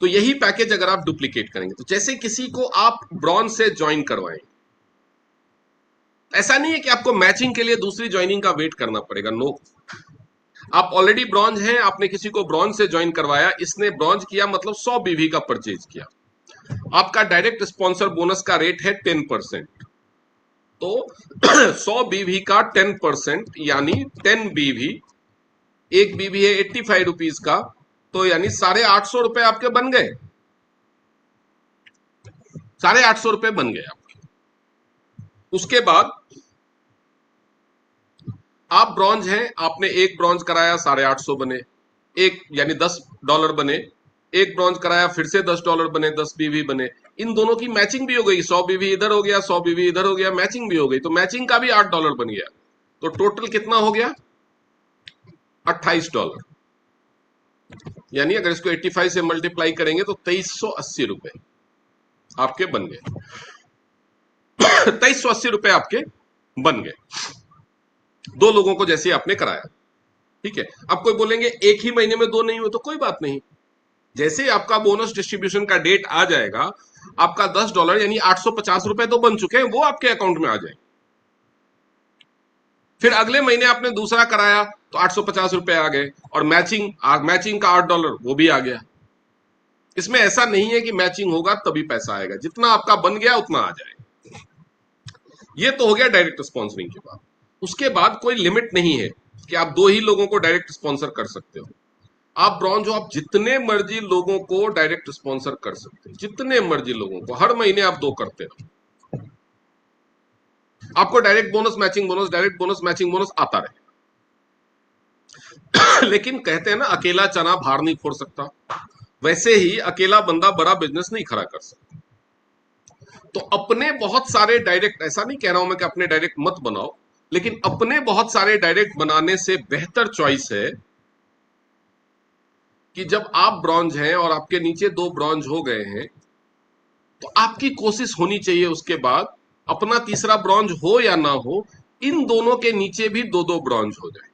[SPEAKER 1] तो यही पैकेज अगर आप डुप्लीकेट करेंगे, तो जैसे किसी को आप ब्रॉन्ज से ज्वाइन करवाएं, ऐसा नहीं है कि आपको मैचिंग के लिए दूसरी ज्वाइनिंग का वेट करना पड़ेगा, नो। आप ऑलरेडी ब्रॉन्ज हैं, आपने किसी को ब्रॉन्ज से ज्वाइन करवाया, इसने ब्रॉन्ज किया मतलब 100 बीवी का परचेज किया, आपका डायरेक्ट स्पॉन्सर बोनस का रेट है 10%, तो 100 बीवी का 10% यानी 10 बीवी, एक बीवी है 85 रुपीज का, तो यानी 850 रुपए आपके बन गए, 850 रुपए बन गए आपके। उसके बाद आप ब्रॉन्ज हैं, आपने एक ब्रॉन्ज कराया, 850 बने, एक यानी $10 बने, एक ब्रॉन्ज कराया फिर से $10 बने, 10 बीवी बने, इन दोनों की मैचिंग भी हो गई, 100 बीवी इधर हो गया, 100 बीवी इधर हो गया, मैचिंग भी हो गई, तो मैचिंग का भी $8 बन गया, तो टोटल कितना हो गया? $28। यानी अगर इसको 85 से मल्टीप्लाई करेंगे तो 2380 रुपए आपके बन गए। 2380 रुपए आपके बन गए, दो लोगों को जैसे आपने कराया। ठीक है, अब कोई बोलेंगे एक ही महीने में दो नहीं हुए, तो कोई बात नहीं, जैसे आपका बोनस डिस्ट्रीब्यूशन का डेट आ जाएगा, आपका $10 यानी 850 रुपए तो बन चुके हैं, वो आपके अकाउंट में आ जाए। फिर अगले महीने आपने दूसरा कराया तो 850 रुपए आ गए, और मैचिंग मैचिंग का $8 वो भी आ गया। इसमें ऐसा नहीं है कि मैचिंग होगा तभी पैसा आएगा, जितना आपका बन गया उतना आ जाए। ये तो हो गया डायरेक्ट स्पॉन्सरिंग के बाद। उसके बाद कोई लिमिट नहीं है कि आप दो ही लोगों को डायरेक्ट स्पॉन्सर कर सकते हो। आप ब्रॉन्ज हो, आप जितने मर्जी लोगों को डायरेक्ट स्पॉन्सर कर सकते हो, जितने मर्जी लोगों को, हर महीने आप दो करते रहो, आपको direct bonus, matching bonus, direct bonus, matching bonus आता रहे। लेकिन कहते हैं ना, अकेला चना भार नहीं फोड़ सकता, वैसे ही अकेला बंदा बड़ा बिजनेस नहीं खड़ा कर सकता। तो अपने बहुत सारे डायरेक्ट, ऐसा नहीं कह रहा हूं मैं कि अपने डायरेक्ट मत बनाओ, लेकिन अपने बहुत सारे डायरेक्ट बनाने से बेहतर चॉइस है कि जब आप ब्रॉन्ज हैं और आपके नीचे दो ब्रॉन्ज हो गए हैं, तो आपकी कोशिश होनी चाहिए उसके बाद, अपना तीसरा ब्रॉन्ज हो या ना हो, इन दोनों के नीचे भी दो दो ब्रॉन्ज हो जाए।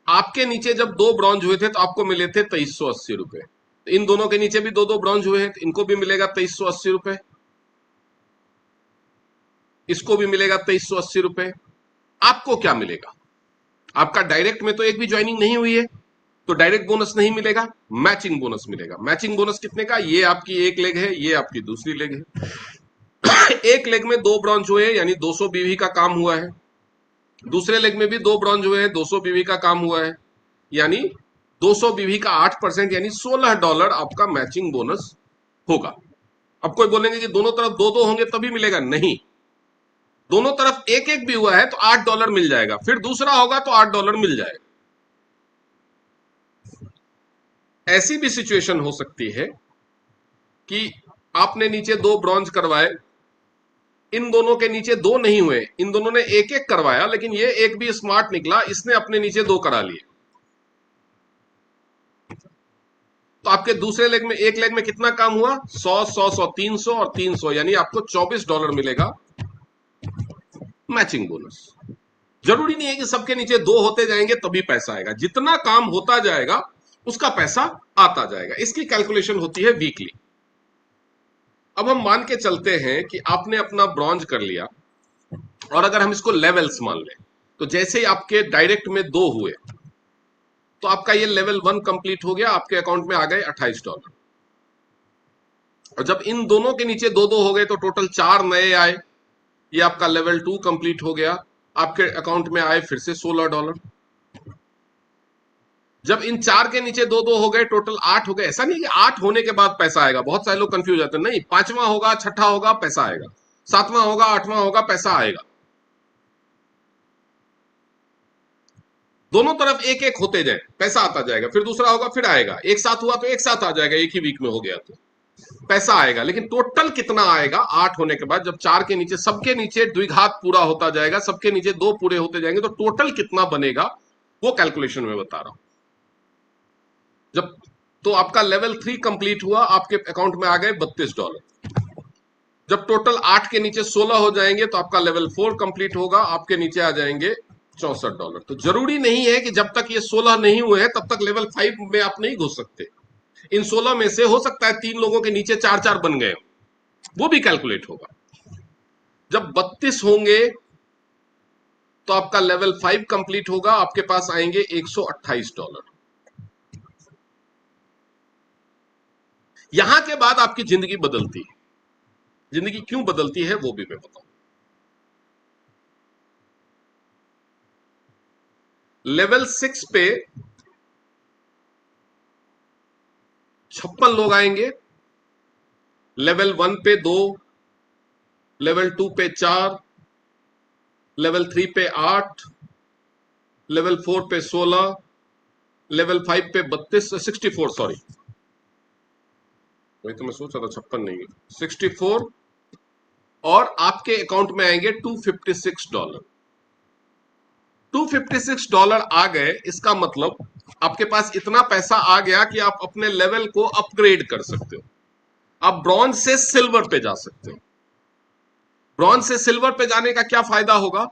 [SPEAKER 1] आपके नीचे जब दो ब्रॉन्ज हुए थे तो आपको मिले थे 2380 रुपए, इन दोनों के नीचे भी दो दो ब्रॉन्ज हुए हैं तो इनको भी मिलेगा 2380 रुपए, इसको भी मिलेगा 2380 रुपए। आपको क्या मिलेगा? आपका डायरेक्ट में तो एक भी ज्वाइनिंग नहीं हुई है, तो डायरेक्ट बोनस नहीं मिलेगा, मैचिंग बोनस मिलेगा। मैचिंग बोनस कितने का? ये आपकी एक लेग है, ये आपकी दूसरी लेग है। एक लेग में दो ब्रॉन्ज हुए यानी 200 बीवी का काम हुआ है, दूसरे लेग में भी दो ब्रॉन्ज हुए हैं, 200 बीवी का काम हुआ है, यानी 200 बीवी का 8% यानी $16 आपका मैचिंग बोनस होगा। अब कोई बोलेंगे कि दोनों तरफ दो दो होंगे तभी मिलेगा, नहीं, दोनों तरफ एक एक भी हुआ है तो $8 मिल जाएगा, फिर दूसरा होगा तो $8 मिल जाएगा। ऐसी भी सिचुएशन हो सकती है कि आपने नीचे दो ब्रॉन्ज करवाए, इन दोनों के नीचे दो नहीं हुए, इन दोनों ने एक एक करवाया, लेकिन ये एक भी स्मार्ट निकला, इसने अपने नीचे दो करा लिए, तो आपके दूसरे लेग में, एक लेग में कितना काम हुआ? 100 100 100 300 और 300, यानी आपको $24 मिलेगा मैचिंग बोनस। जरूरी नहीं है कि सबके नीचे दो होते जाएंगे तभी पैसा आएगा, जितना काम होता जाएगा उसका पैसा आता जाएगा। इसकी कैलकुलेशन होती है वीकली। अब हम मान के चलते हैं कि आपने अपना ब्रॉन्ज कर लिया, और अगर हम इसको लेवल्स मान लें, तो जैसे ही आपके डायरेक्ट में दो हुए तो आपका ये लेवल 1 कंप्लीट हो गया, आपके अकाउंट में आ गए $28। और जब इन दोनों के नीचे दो दो हो गए तो टोटल 4 नए आए, ये आपका लेवल 2 कंप्लीट हो गया, आपके अकाउंट में आए फिर से $16। जब इन चार के नीचे दो दो हो गए, टोटल 8 हो गए। ऐसा नहीं कि 8 होने के बाद पैसा आएगा, बहुत सारे लोग कंफ्यूज जाते हैं, नहीं, पांचवा होगा, छठा होगा, पैसा आएगा, सातवां होगा, आठवां होगा, पैसा आएगा। दोनों तरफ एक एक होते जाए, पैसा आता जाएगा, फिर दूसरा होगा, फिर आएगा, एक साथ हुआ तो एक साथ आ जाएगा, एक ही वीक में हो गया तो पैसा आएगा। लेकिन टोटल कितना आएगा 8 होने के बाद, जब चार के नीचे, सबके नीचे द्विघात पूरा होता जाएगा, सबके नीचे दो पूरे होते जाएंगे, तो टोटल कितना बनेगा वो कैलकुलेशन में बता रहा हूं। जब तो आपका लेवल 3 कंप्लीट हुआ, आपके अकाउंट में आ गए $32। जब टोटल 8 के नीचे 16 हो जाएंगे तो आपका लेवल 4 कंप्लीट होगा, आपके नीचे आ जाएंगे $64। तो जरूरी नहीं है कि जब तक ये 16 नहीं हुए हैं तब तक लेवल 5 में आप नहीं घुस सकते। इन 16 में से हो सकता है 3 लोगों के नीचे 4-4 बन गए, वो भी कैलकुलेट होगा। जब 32 होंगे तो आपका लेवल 5 कंप्लीट होगा, आपके पास आएंगे $128। यहां के बाद आपकी जिंदगी बदलती है। जिंदगी क्यों बदलती है वो भी मैं बताऊं। लेवल 6 पे 56 लोग आएंगे, लेवल 1 पे 2, लेवल 2 पे 4, लेवल 3 पे 8, लेवल 4 पे 16, लेवल 5 पे 32, 64, सॉरी, वही तो मैं सोच रहा था, 56 नहीं, 64। और आपके अकाउंट में आएंगे $256। $256 आ गए, इसका मतलब आपके पास इतना पैसा आ गया कि आप अपने लेवल को अपग्रेड कर सकते हो। आप ब्रॉन्ज से सिल्वर पे जा सकते हो। ब्रॉन्ज से सिल्वर पे जाने का क्या फायदा होगा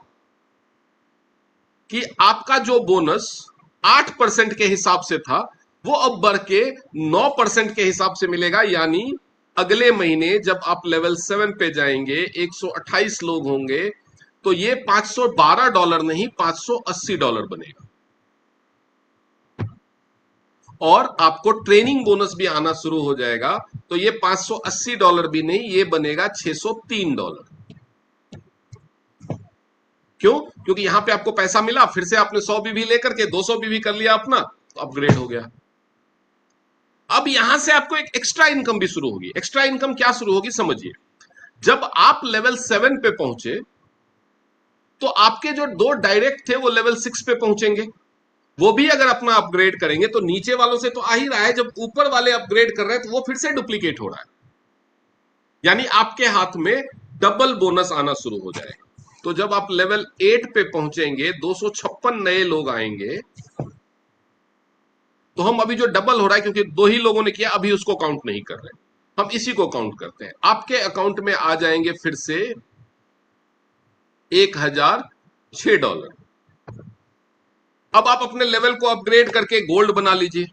[SPEAKER 1] कि आपका जो बोनस 8% के हिसाब से था वो अब बढ़ के 9% के हिसाब से मिलेगा। यानी अगले महीने जब आप लेवल 7 पे जाएंगे, 128 लोग होंगे, तो ये $512 नहीं, $580 बनेगा। और आपको ट्रेनिंग बोनस भी आना शुरू हो जाएगा, तो ये $580 भी नहीं, ये बनेगा $603। क्यों? क्योंकि यहां पे आपको पैसा मिला, फिर से आपने 100 बीवी लेकर के 200 बीवी कर लिया अपना, तो अपग्रेड हो गया। अब यहां से आपको एक एक्स्ट्रा इनकम भी शुरू होगी। एक्स्ट्रा इनकम क्या शुरू होगी समझिए। जब आप लेवल 7 पे पहुंचे तो आपके जो दो डायरेक्ट थे वो लेवल 6 पे पहुंचेंगे, वो भी अगर अपना अपग्रेड करेंगे तो नीचे वालों से तो आ ही रहा है, जब ऊपर वाले अपग्रेड कर रहे हैं तो वो फिर से डुप्लीकेट हो रहा है। यानी आपके हाथ में डबल बोनस आना शुरू हो जाएगा। तो जब आप लेवल 8 पे पहुंचेंगे, 256 नए लोग आएंगे, तो हम अभी जो डबल हो रहा है क्योंकि दो ही लोगों ने किया, अभी उसको काउंट नहीं कर रहे, हम इसी को काउंट करते हैं। आपके अकाउंट में आ जाएंगे फिर से $1006। अब आप अपने लेवल को अपग्रेड करके गोल्ड बना लीजिए,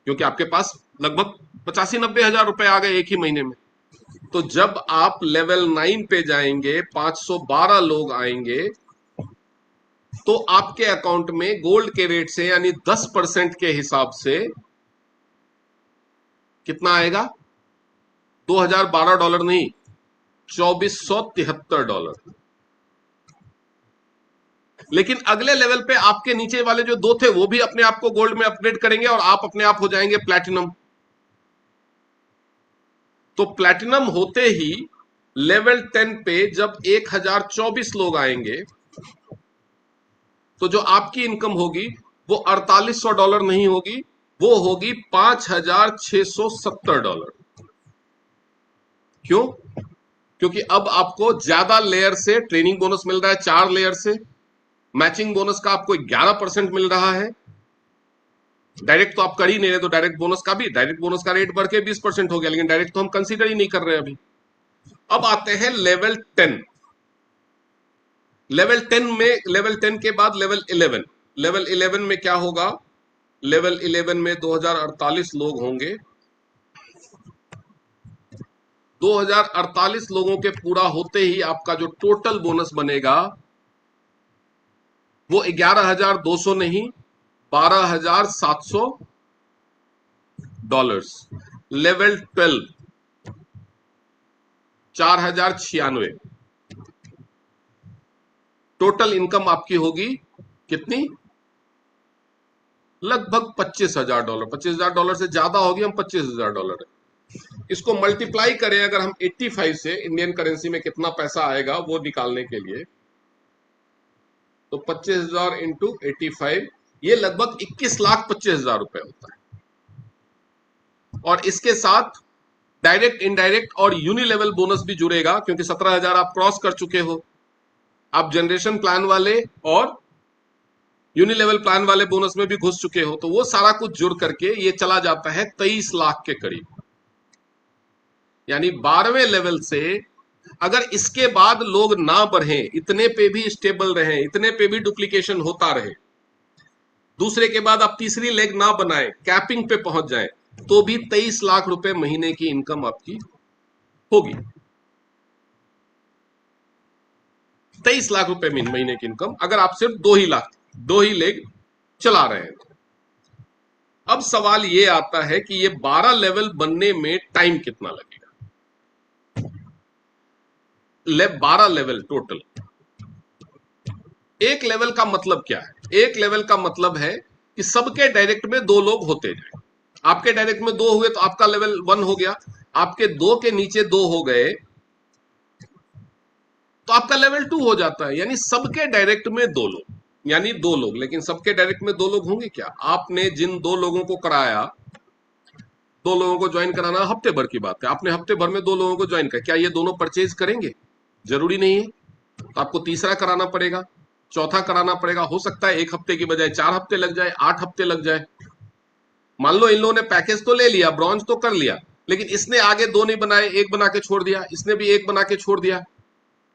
[SPEAKER 1] क्योंकि आपके पास लगभग 85-90 हजार रुपए आ गए एक ही महीने में। तो जब आप लेवल 9 पे जाएंगे, 512 लोग आएंगे, तो आपके अकाउंट में गोल्ड के रेट से यानी 10% के हिसाब से कितना आएगा? $2012 नहीं, $2473। लेकिन अगले लेवल पे आपके नीचे वाले जो दो थे वो भी अपने आप को गोल्ड में अपग्रेड करेंगे और आप अपने आप हो जाएंगे प्लैटिनम। तो प्लैटिनम होते ही लेवल 10 पे जब 1024 लोग आएंगे, तो जो आपकी इनकम होगी वो $4800 नहीं होगी, वो होगी $5670। क्यों? क्योंकि अब आपको ज्यादा लेयर से ट्रेनिंग बोनस मिल रहा है, 4 लेयर से मैचिंग बोनस का आपको 11% मिल रहा है। डायरेक्ट तो आप कर ही नहीं रहे, तो डायरेक्ट बोनस का भी, डायरेक्ट बोनस का रेट बढ़ के 20% हो गया, लेकिन डायरेक्ट तो हम कंसीडर ही नहीं कर रहे अभी। अब आते हैं लेवल 10। लेवल 10 में, लेवल 10 के बाद लेवल 11। लेवल 11 में क्या होगा? लेवल 11 में 2048 लोग होंगे। 2048 लोगों के पूरा होते ही आपका जो टोटल बोनस बनेगा वो 11,200 नहीं, $12,700। लेवल 12 4,096। टोटल इनकम आपकी होगी कितनी? लगभग $25,000। $25,000 से ज्यादा होगी, हम $25,000 है। इसको मल्टीप्लाई करें अगर हम 85 से, इंडियन करेंसी में कितना पैसा आएगा वो निकालने के लिए, तो 25,000 इंटू 85, ये लगभग 21,25,000 रुपए होता है। और इसके साथ डायरेक्ट, इनडायरेक्ट और यूनि लेवल बोनस भी जुड़ेगा, क्योंकि 17,000 आप क्रॉस कर चुके हो। आप जनरेशन प्लान वाले और यूनि लेवल प्लान वाले बोनस में भी घुस चुके हो, तो वो सारा कुछ जुड़ करके ये चला जाता है 23 लाख के करीब। यानी 12वें लेवल से अगर इसके बाद लोग ना बढ़े, इतने पे भी स्टेबल रहे, इतने पे भी डुप्लीकेशन होता रहे, दूसरे के बाद आप तीसरी लेग ना बनाए, कैपिंग पे पहुंच जाए, तो भी 23 लाख रुपए महीने की इनकम आपकी होगी। 23 लाख रुपए महीने की इनकम, अगर आप सिर्फ 2 ही लेग चला रहे हैं। अब सवाल ये आता है कि ये 12 लेवल बनने में टाइम कितना लगेगा? 12 लेवल टोटल। एक लेवल का मतलब क्या है? एक लेवल का मतलब है कि सबके डायरेक्ट में 2 लोग होते जाए। आपके डायरेक्ट में 2 हुए तो आपका लेवल 1 हो गया, आपके 2 के नीचे 2 हो गए तो आपका लेवल 2 हो जाता है। यानी सबके डायरेक्ट में 2 लोग, यानी 2 लोग। लेकिन सबके डायरेक्ट में 2 लोग होंगे क्या? आपने जिन 2 लोगों को कराया, 2 लोगों को ज्वाइन कराना हफ्ते भर की बात है, आपने हफ्ते भर में 2 लोगों को ज्वाइन किया, क्या ये दोनों परचेज करेंगे? जरूरी नहीं है, तो आपको तीसरा कराना पड़ेगा। चौथा कराना पड़ेगा, हो सकता है 1 हफ्ते की बजाय 4 हफ्ते लग जाए, 8 हफ्ते लग जाए। मान लो इन लोगों ने पैकेज तो ले लिया, ब्रॉन्ज तो कर लिया, लेकिन इसने आगे 2 नहीं बनाए, 1 बना के छोड़ दिया, इसने भी 1 बना के छोड़ दिया।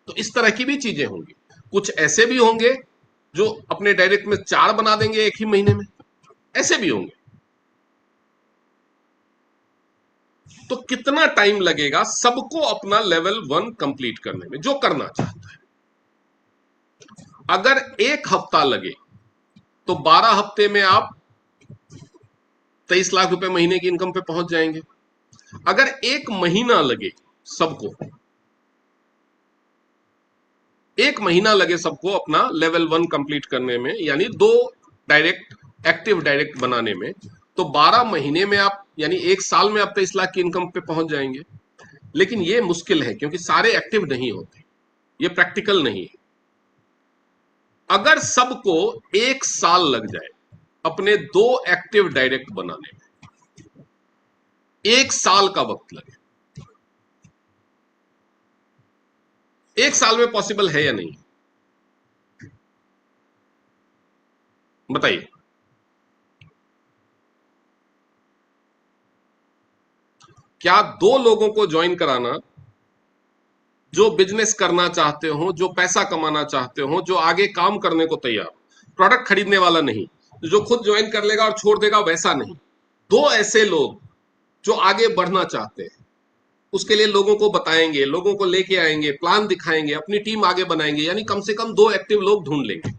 [SPEAKER 1] तो इस तरह की भी चीजें होंगी। कुछ ऐसे भी होंगे जो अपने डायरेक्ट में 4 बना देंगे एक ही महीने में, ऐसे भी होंगे। तो कितना टाइम लगेगा सबको अपना लेवल 1 कंप्लीट करने में, जो करना चाहता है? अगर 1 हफ्ता लगे तो 12 हफ्ते में आप 23 लाख रुपए महीने की इनकम पे पहुंच जाएंगे। अगर 1 महीना लगे सबको, 1 महीना लगे सबको अपना लेवल 1 कंप्लीट करने में, यानी 2 डायरेक्ट, एक्टिव डायरेक्ट बनाने में, तो 12 महीने में आप, यानी 1 साल में आप 23 लाख की इनकम पे पहुंच जाएंगे। लेकिन ये मुश्किल है क्योंकि सारे एक्टिव नहीं होते, ये प्रैक्टिकल नहीं है। अगर सबको 1 साल लग जाए अपने 2 एक्टिव डायरेक्ट बनाने में, 1 साल का वक्त लगे, 1 साल में पॉसिबल है या नहीं, बताइए। क्या 2 लोगों को ज्वाइन कराना जो बिजनेस करना चाहते हो, जो पैसा कमाना चाहते हो, जो आगे काम करने को तैयार, प्रोडक्ट खरीदने वाला नहीं, जो खुद ज्वाइन कर लेगा और छोड़ देगा, वैसा नहीं, 2 ऐसे लोग जो आगे बढ़ना चाहते हैं, उसके लिए लोगों को बताएंगे, लोगों को लेके आएंगे, प्लान दिखाएंगे, अपनी टीम आगे बनाएंगे, यानी कम से कम 2 एक्टिव लोग ढूंढ लेंगे।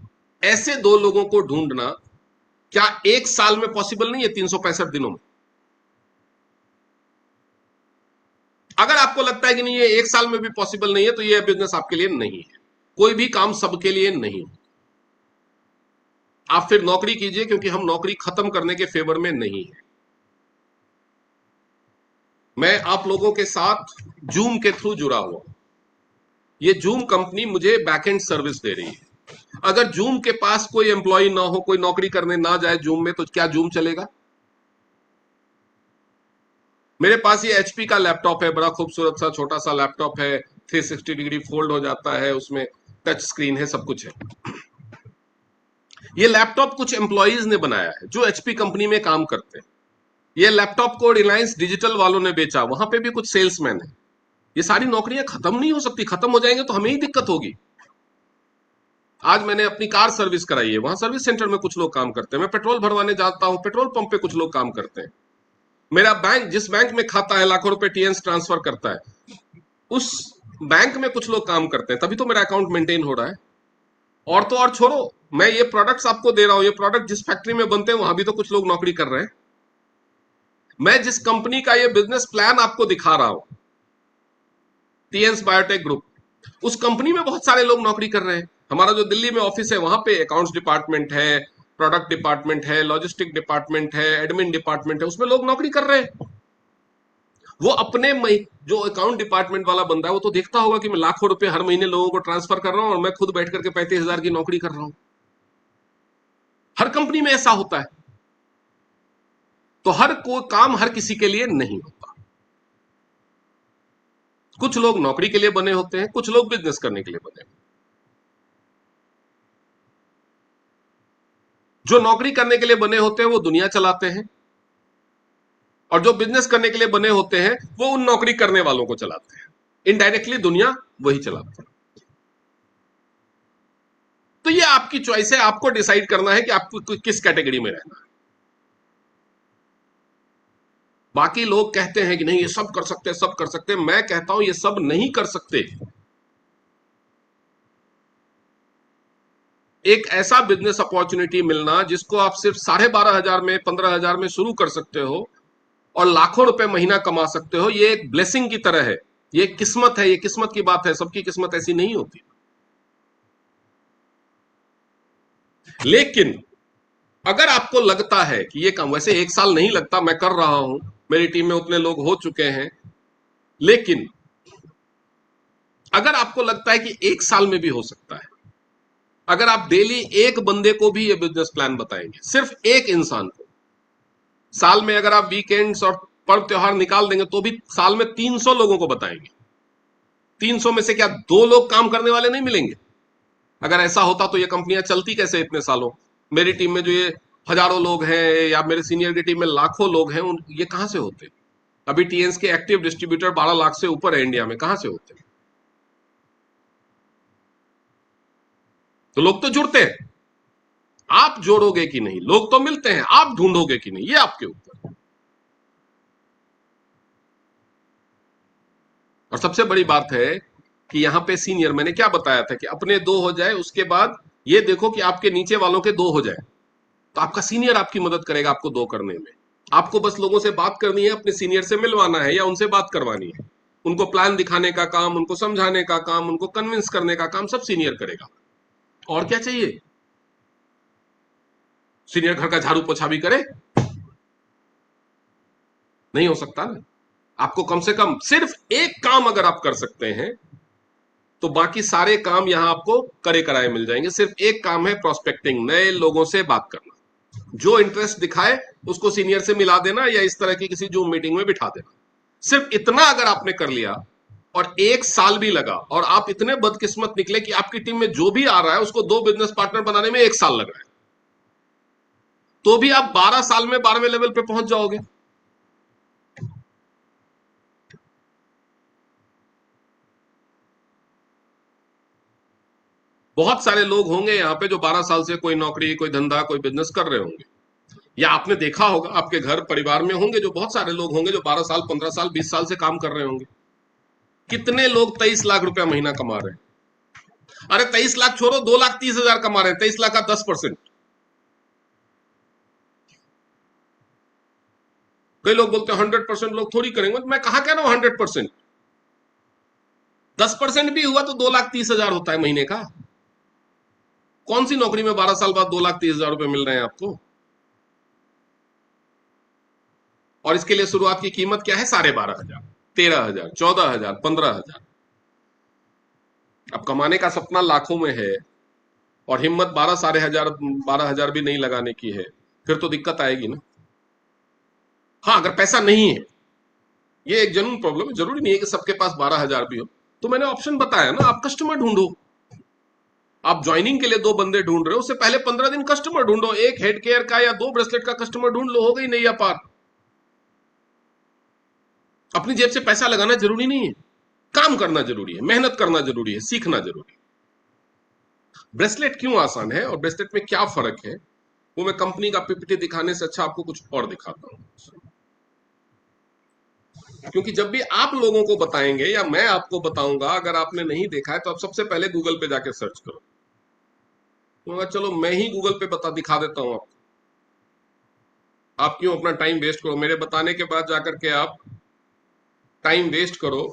[SPEAKER 1] ऐसे 2 लोगों को ढूंढना क्या 1 साल में पॉसिबल नहीं है, 365 दिनों में? अगर आपको लगता है कि नहीं ये 1 साल में भी पॉसिबल नहीं है, तो ये बिजनेस आपके लिए नहीं है। कोई भी काम सबके लिए नहीं। आप फिर नौकरी कीजिए, क्योंकि हम नौकरी खत्म करने के फेवर में नहीं है। मैं आप लोगों के साथ जूम के थ्रू जुड़ा हुआ, ये जूम कंपनी मुझे बैकएंड सर्विस दे रही है। अगर जूम के पास कोई एम्प्लॉय ना हो, कोई नौकरी करने ना जाए जूम में, तो क्या जूम चलेगा? मेरे पास ये एचपी का लैपटॉप है, बड़ा खूबसूरत सा छोटा सा लैपटॉप है, 360 डिग्री फोल्ड हो जाता है, उसमें टच स्क्रीन है, सब कुछ है। ये लैपटॉप कुछ एम्प्लॉयज ने बनाया है जो एचपी कंपनी में काम करते हैं। ये लैपटॉप को रिलायंस डिजिटल वालों ने बेचा, वहां पे भी कुछ सेल्समैन है। ये सारी नौकरियां खत्म नहीं हो सकती, खत्म हो जाएंगे तो हमें ही दिक्कत होगी। आज मैंने अपनी कार सर्विस कराई है, वहां सर्विस सेंटर में कुछ लोग काम करते हैं। मैं पेट्रोल भरवाने जाता हूं, पेट्रोल पंप पे कुछ लोग काम करते हैं। मेरा बैंक, जिस बैंक में खाता है, लाखों रुपए टीएनस ट्रांसफर करता है, उस बैंक में कुछ लोग काम करते हैं, तभी तो मेरा अकाउंट मेंटेन हो रहा है। और तो और छोड़ो, मैं ये प्रोडक्ट्स आपको दे रहा हूं, ये प्रोडक्ट जिस फैक्ट्री में बनते हैं वहां भी तो कुछ लोग नौकरी कर रहे हैं। मैं जिस कंपनी का ये बिजनेस प्लान आपको दिखा रहा हूं, टीएनस बायोटेक ग्रुप, उस कंपनी में बहुत सारे लोग नौकरी कर रहे हैं। हमारा जो दिल्ली में ऑफिस है, वहां पे अकाउंट्स डिपार्टमेंट है, प्रोडक्ट डिपार्टमेंट है, लॉजिस्टिक डिपार्टमेंट है, एडमिन डिपार्टमेंट है, उसमें लोग नौकरी कर रहे हैं। वो अपने जो अकाउंट डिपार्टमेंट वाला बंदा है, वो तो देखता होगा कि मैं लाखों रुपए हर महीने लोगों को ट्रांसफर कर रहा हूं और मैं खुद बैठ करके 35,000 की नौकरी कर रहा हूं। हर कंपनी में ऐसा होता है। तो हर कोई काम हर किसी के लिए नहीं होता। कुछ लोग नौकरी के लिए बने होते हैं, कुछ लोग बिजनेस करने के लिए बने होते हैं। जो नौकरी करने के लिए बने होते हैं वो दुनिया चलाते हैं, और जो बिजनेस करने के लिए बने होते हैं वो उन नौकरी करने वालों को चलाते हैं। इनडायरेक्टली दुनिया वही चलाते हैं। तो ये आपकी चॉइस है, आपको डिसाइड करना है कि आपको किस कैटेगरी में रहना है। बाकी लोग कहते हैं कि नहीं ये सब कर सकते हैं, सब कर सकते हैं। मैं कहता हूं ये सब नहीं कर सकते। एक ऐसा बिजनेस अपॉर्चुनिटी मिलना जिसको आप सिर्फ 12,500 में, 15,000 में शुरू कर सकते हो और लाखों रुपए महीना कमा सकते हो, ये एक ब्लेसिंग की तरह है। ये किस्मत है, ये किस्मत की बात है। सबकी किस्मत ऐसी नहीं होती। लेकिन अगर आपको लगता है कि ये काम, वैसे 1 साल नहीं लगता, मैं कर रहा हूं, मेरी टीम में उतने लोग हो चुके हैं, लेकिन अगर आपको लगता है कि 1 साल में भी हो सकता है, अगर आप डेली एक बंदे को भी ये बिजनेस प्लान बताएंगे, सिर्फ एक इंसान को, साल में अगर आप वीकेंड्स और पर्व त्योहार निकाल देंगे तो भी साल में 300 लोगों को बताएंगे। 300 में से क्या 2 लोग काम करने वाले नहीं मिलेंगे? अगर ऐसा होता तो ये कंपनियां चलती कैसे इतने सालों? मेरी टीम में जो ये हजारों लोग हैं या मेरे सीनियर की टीम में लाखों लोग हैं, ये कहां से होते? अभी टीएंस के एक्टिव डिस्ट्रीब्यूटर 12 लाख से ऊपर है इंडिया में, कहां से होते? तो लोग तो जुड़ते हैं, आप जोड़ोगे कि नहीं? लोग तो मिलते हैं, आप ढूंढोगे कि नहीं, ये आपके ऊपर। और सबसे बड़ी बात है कि यहां पे सीनियर, मैंने क्या बताया था कि अपने दो हो जाए, उसके बाद ये देखो कि आपके नीचे वालों के दो हो जाए, तो आपका सीनियर आपकी मदद करेगा आपको दो करने में। आपको बस लोगों से बात करनी है, अपने सीनियर से मिलवाना है या उनसे बात करवानी है। उनको प्लान दिखाने का काम, उनको समझाने का काम, उनको कन्विंस करने का काम सब सीनियर करेगा। और क्या चाहिए? सीनियर घर का झाड़ू पोछा भी करे? नहीं हो सकता ना। आपको कम से कम सिर्फ एक काम अगर आप कर सकते हैं तो बाकी सारे काम यहां आपको करे कराए मिल जाएंगे। सिर्फ एक काम है, प्रोस्पेक्टिंग, नए लोगों से बात करना। जो इंटरेस्ट दिखाए उसको सीनियर से मिला देना या इस तरह की किसी जूम मीटिंग में बिठा देना। सिर्फ इतना अगर आपने कर लिया और एक साल भी लगा और आप इतने बदकिस्मत निकले कि आपकी टीम में जो भी आ रहा है उसको दो बिजनेस पार्टनर बनाने में एक साल लग रहा है, तो भी आप 12 साल में 12वें लेवल पे पहुंच जाओगे। बहुत सारे लोग होंगे यहाँ पे जो 12 साल से कोई नौकरी, कोई धंधा, कोई बिजनेस कर रहे होंगे, या आपने देखा होगा आपके घर परिवार में होंगे जो बहुत सारे लोग होंगे जो 12 साल, 15 साल, 20 साल से काम कर रहे होंगे। कितने लोग 23 लाख रुपया महीना कमा रहे हैं? अरे 23 लाख छोड़ो, 2,30,000 कमा रहे हैं, 23 लाख का 10%। कई लोग बोलते हैं 100% लोग थोड़ी करेंगे, तो मैं कहा कह रहा हूं 100%। 10% भी हुआ तो 2,30,000 होता है महीने का। कौन सी नौकरी में 12 साल बाद 2,30,000 रुपए मिल रहे हैं आपको? और इसके लिए शुरुआत की कीमत क्या है? 12,500, 13,000, 14,000, 15,000। अब कमाने का सपना लाखों में है और हिम्मत 12, 15,500, 12,000 भी नहीं लगाने की है, फिर तो दिक्कत आएगी ना। हाँ, अगर पैसा नहीं है, ये एक जनरल प्रॉब्लम है, जरूरी नहीं है कि सबके पास 12,000 भी हो। तो मैंने ऑप्शन बताया ना, आप कस्टमर ढूंढो। आप ज्वाइनिंग के लिए दो बंदे ढूंढ रहे हो, उससे पहले 15 दिन कस्टमर ढूंढो। एक हेड केयर का या दो ब्रेसलेट का कस्टमर ढूंढ लो, हो गई नहीं पार। अपनी जेब से पैसा लगाना जरूरी नहीं है, काम करना जरूरी है, मेहनत करना जरूरी है, सीखना जरूरी है। ब्रेसलेट क्यों आसान है और ब्रेसलेट में क्या फर्क है, वो मैं कंपनी का पीपीटी दिखाने से अच्छा आपको कुछ और दिखाता हूं। क्योंकि जब भी आप लोगों को बताएंगे या मैं आपको बताऊंगा, अगर आपने नहीं देखा है तो आप सबसे पहले गूगल पे जाके सर्च करो। तो चलो मैं ही गूगल पे बता दिखा देता हूं आपको। आप क्यों अपना टाइम वेस्ट करो? मेरे बताने के बाद जाकर के आप टाइम वेस्ट करो।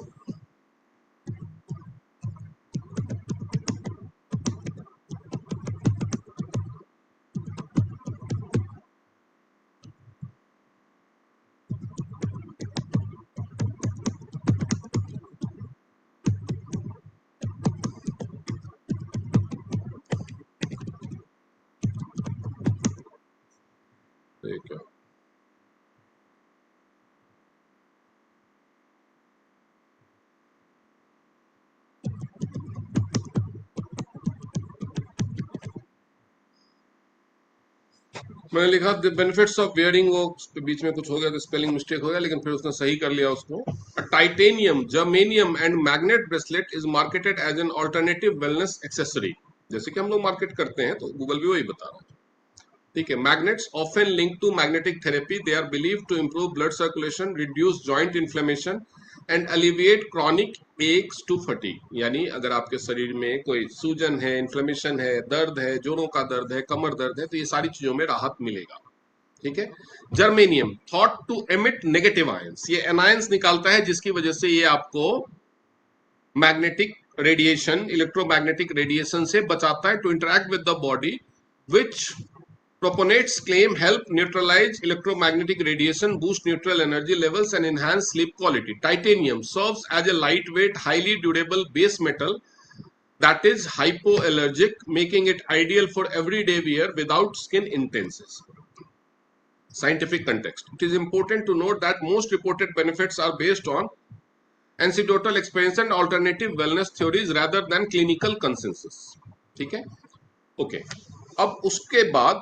[SPEAKER 1] ठीक है, मैंने लिखा द बेनिफिट्स ऑफ वेयरिंग, वो उसके बीच में कुछ हो गया तो स्पेलिंग मिस्टेक हो गया, लेकिन फिर उसने सही कर लिया उसको। Titanium, germanium and magnet bracelet is marketed as an alternative wellness accessory. जैसे कि हम लोग मार्केट करते हैं, तो गूगल भी वही बता रहा है। ठीक है, magnets often linked to magnetic therapy, they are believed to improve blood circulation, reduce joint inflammation and alleviate chronic aches to fatigue. यानी अगर आपके शरीर में कोई सूजन है, इन्फ्लेमेशन है, दर्द है, जोड़ों का दर्द है, कमर दर्द है, तो ये सारी चीजों में राहत मिलेगा। ठीक है। Germanium thought to emit negative ions, ये एनायंस निकालता है जिसकी वजह से ये आपको मैग्नेटिक रेडिएशन, इलेक्ट्रोमैग्नेटिक रेडिएशन से बचाता है, to interact with the body, which proponents claim help neutralize electromagnetic radiation, boost neutral energy levels, and enhance sleep quality. Titanium serves as a lightweight, highly durable base metal that is hypoallergic, making it ideal for everyday wear without skin intenses. Scientific context. It is important to note that most reported benefits are based on anecdotal experience and alternative wellness theories rather than clinical consensus. ठीक है, okay. अब उसके बाद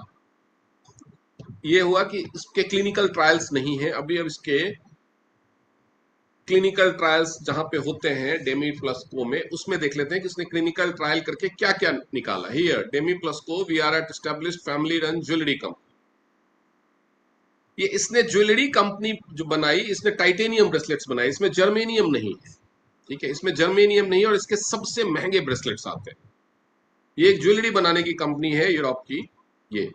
[SPEAKER 1] ये हुआ कि इसके clinical trials नहीं है अभी। अब इसके क्लिनिकल ट्रायल्स जहां पे होते हैं डेमी प्लस को में, उसमें देख लेते हैं कि इसने क्लिनिकल ट्रायल करके क्या क्या निकाला। Here Demi plus co we are at established family run jewellery company. ये इसने ज्वेलरी कंपनी जो बनाई, इसने टाइटेनियम ब्रेसलेट्स बनाए, इसमें जर्मेनियम नहीं है। ठीक है, इसमें जर्मेनियम नहीं है और इसके सबसे महंगे ब्रेसलेट्स आते हैं। ये एक ज्वेलरी बनाने की कंपनी है यूरोप की ये।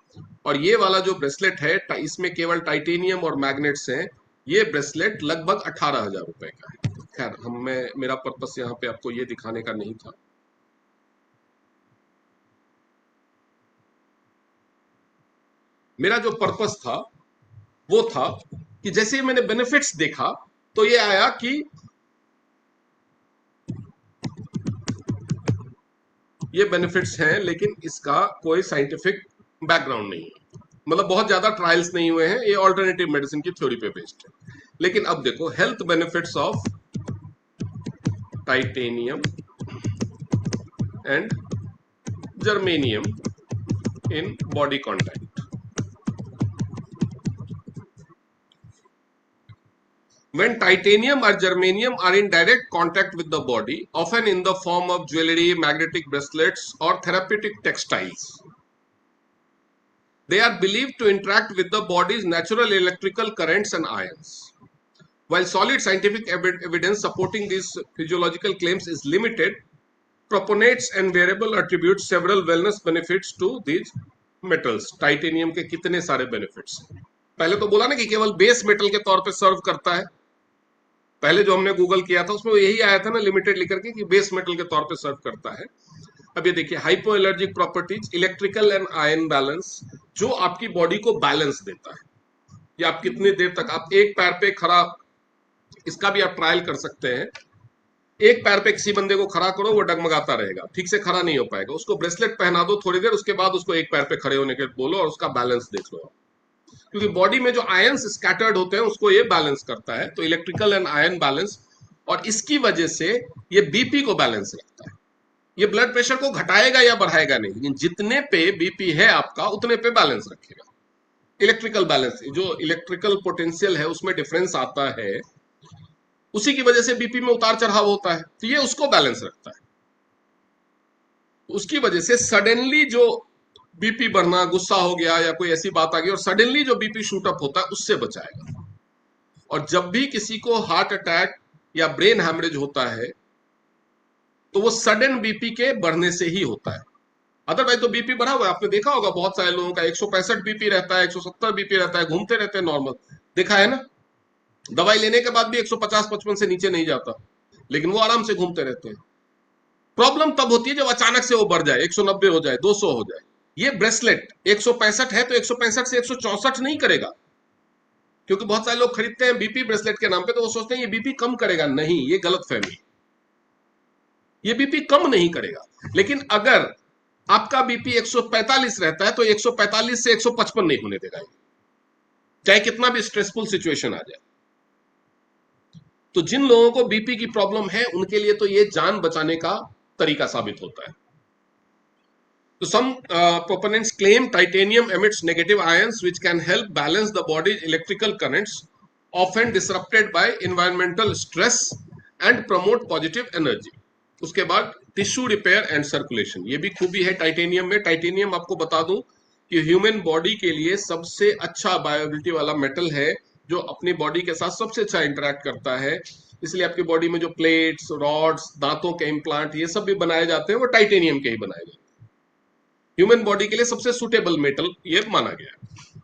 [SPEAKER 1] और ये वाला जो ब्रेसलेट है इसमें केवल टाइटेनियम और मैग्नेट्स हैं। ये ब्रेसलेट लगभग 18,000 रुपए का है। खैर, मेरा पर्पस यहाँ पे आपको ये दिखाने का नहीं था। मेरा जो पर्पस था वो था कि जैसे ही मैंने बेनिफिट्स देखा तो ये आया कि ये बेनिफिट्स हैं, लेकिन इसका कोई साइंटिफिक बैकग्राउंड नहीं है। मतलब बहुत ज्यादा ट्रायल्स नहीं हुए हैं, ये ऑल्टरनेटिव मेडिसिन की थ्योरी पे बेस्ड है। लेकिन अब देखो, health benefits of titanium and germanium in body contact. When titanium or germanium are in direct contact with the body, often in the form of jewelry, magnetic bracelets, or therapeutic textiles, they are believed to interact with the body's natural electrical currents and ions. While solid scientific evidence supporting these physiological claims is limited, proponents and variable attribute several wellness benefits to these metals. Titanium के कितने सारे benefits. पहले तो बोला ना कि केवल base metal के तौर पे सर्व करता है। पहले जो हमने गूगल किया था उसमें यही आया था ना, लिमिटेड लिख करके, कि बेस मेटल के तौर पे सर्व करता है। अब ये देखिए, hypo allergic properties, electrical and ion balance, जो आपकी बॉडी को बैलेंस देता है। या आप कितनी देर तक, आप एक पैर पे खड़ा, इसका भी आप ट्रायल कर सकते हैं। एक पैर पे किसी बंदे को खड़ा करो, वो डगमगाता रहेगा, ठीक से खड़ा नहीं हो पाएगा। उसको ब्रेसलेट पहना दो थोड़ी देर, उसके बाद उसको एक पैर पे खड़े होने के बोलो और उसका बैलेंस देख लो। क्योंकि बॉडी में जो आयंस स्कैटर्ड होते हैं उसको ये बैलेंस करता है, तो इलेक्ट्रिकल एंड आयन बैलेंस। और इसकी वजह से ये बीपी को बैलेंस रखता है। ये ब्लड प्रेशर को घटाएगा या बढ़ाएगा नहीं, लेकिन जितने पे बीपी है आपका उतने पे बैलेंस रखेगा। इलेक्ट्रिकल बैलेंस, जो इलेक्ट्रिकल पोटेंशियल है उसमें डिफरेंस आता है, उसी की वजह से बीपी में उतार चढ़ाव होता है, तो ये उसको बैलेंस रखता है। उसकी वजह से सडनली जो बीपी बढ़ना, गुस्सा हो गया या कोई ऐसी बात आ गई और सडनली जो बीपी शूट अप होता है, उससे बचाएगा। और जब भी किसी को हार्ट अटैक या ब्रेन हैमरेज होता है तो वो सडन बीपी के बढ़ने से ही होता है। अदरवाइज तो बीपी बढ़ा हुआ है, आपने देखा होगा बहुत सारे लोगों का 165 बीपी रहता है, 170 बीपी रहता है, घूमते रहते हैं नॉर्मल, देखा है ना। दवाई लेने के बाद भी 150-55 से नीचे नहीं जाता, लेकिन वो आराम से घूमते रहते हैं। प्रॉब्लम तब होती है जब अचानक से वो बढ़ जाए, 190 हो जाए, 200 हो जाए। ये ब्रेसलेट 165 है तो 165 से 164 नहीं करेगा। क्योंकि बहुत सारे लोग खरीदते हैं बीपी ब्रेसलेट के नाम पे, तो वो सोचते हैं ये बीपी कम करेगा। नहीं, ये गलत फहमी। ये बीपी कम नहीं करेगा, लेकिन अगर आपका बीपी 145 रहता है तो 145 से 155 नहीं होने देगा, चाहे कितना भी स्ट्रेसफुल सिचुएशन आ जाए। तो जिन लोगों को बीपी की प्रॉब्लम है उनके लिए तो ये जान बचाने का तरीका साबित होता है। So some proponents claim titanium emits negative ions which can help balance the body's electrical currents, often disrupted by environmental stress, and promote positive energy. उसके बाद टिश्यू रिपेयर एंड सर्कुलेशन, ये भी खूबी है टाइटेनियम में। टाइटेनियम आपको बता दूं कि ह्यूमन बॉडी के लिए सबसे अच्छा बायोबिलिटी वाला मेटल है, जो अपनी बॉडी के साथ सबसे अच्छा इंटरेक्ट करता है। इसलिए आपकी बॉडी में जो प्लेट्स, रॉड्स, दांतों के इम्प्लांट, ये सब भी बनाए जाते हैं, वो टाइटेनियम के ही बनाए जाते हैं। ह्यूमन बॉडी के लिए सबसे सुटेबल मेटल ये माना गया है।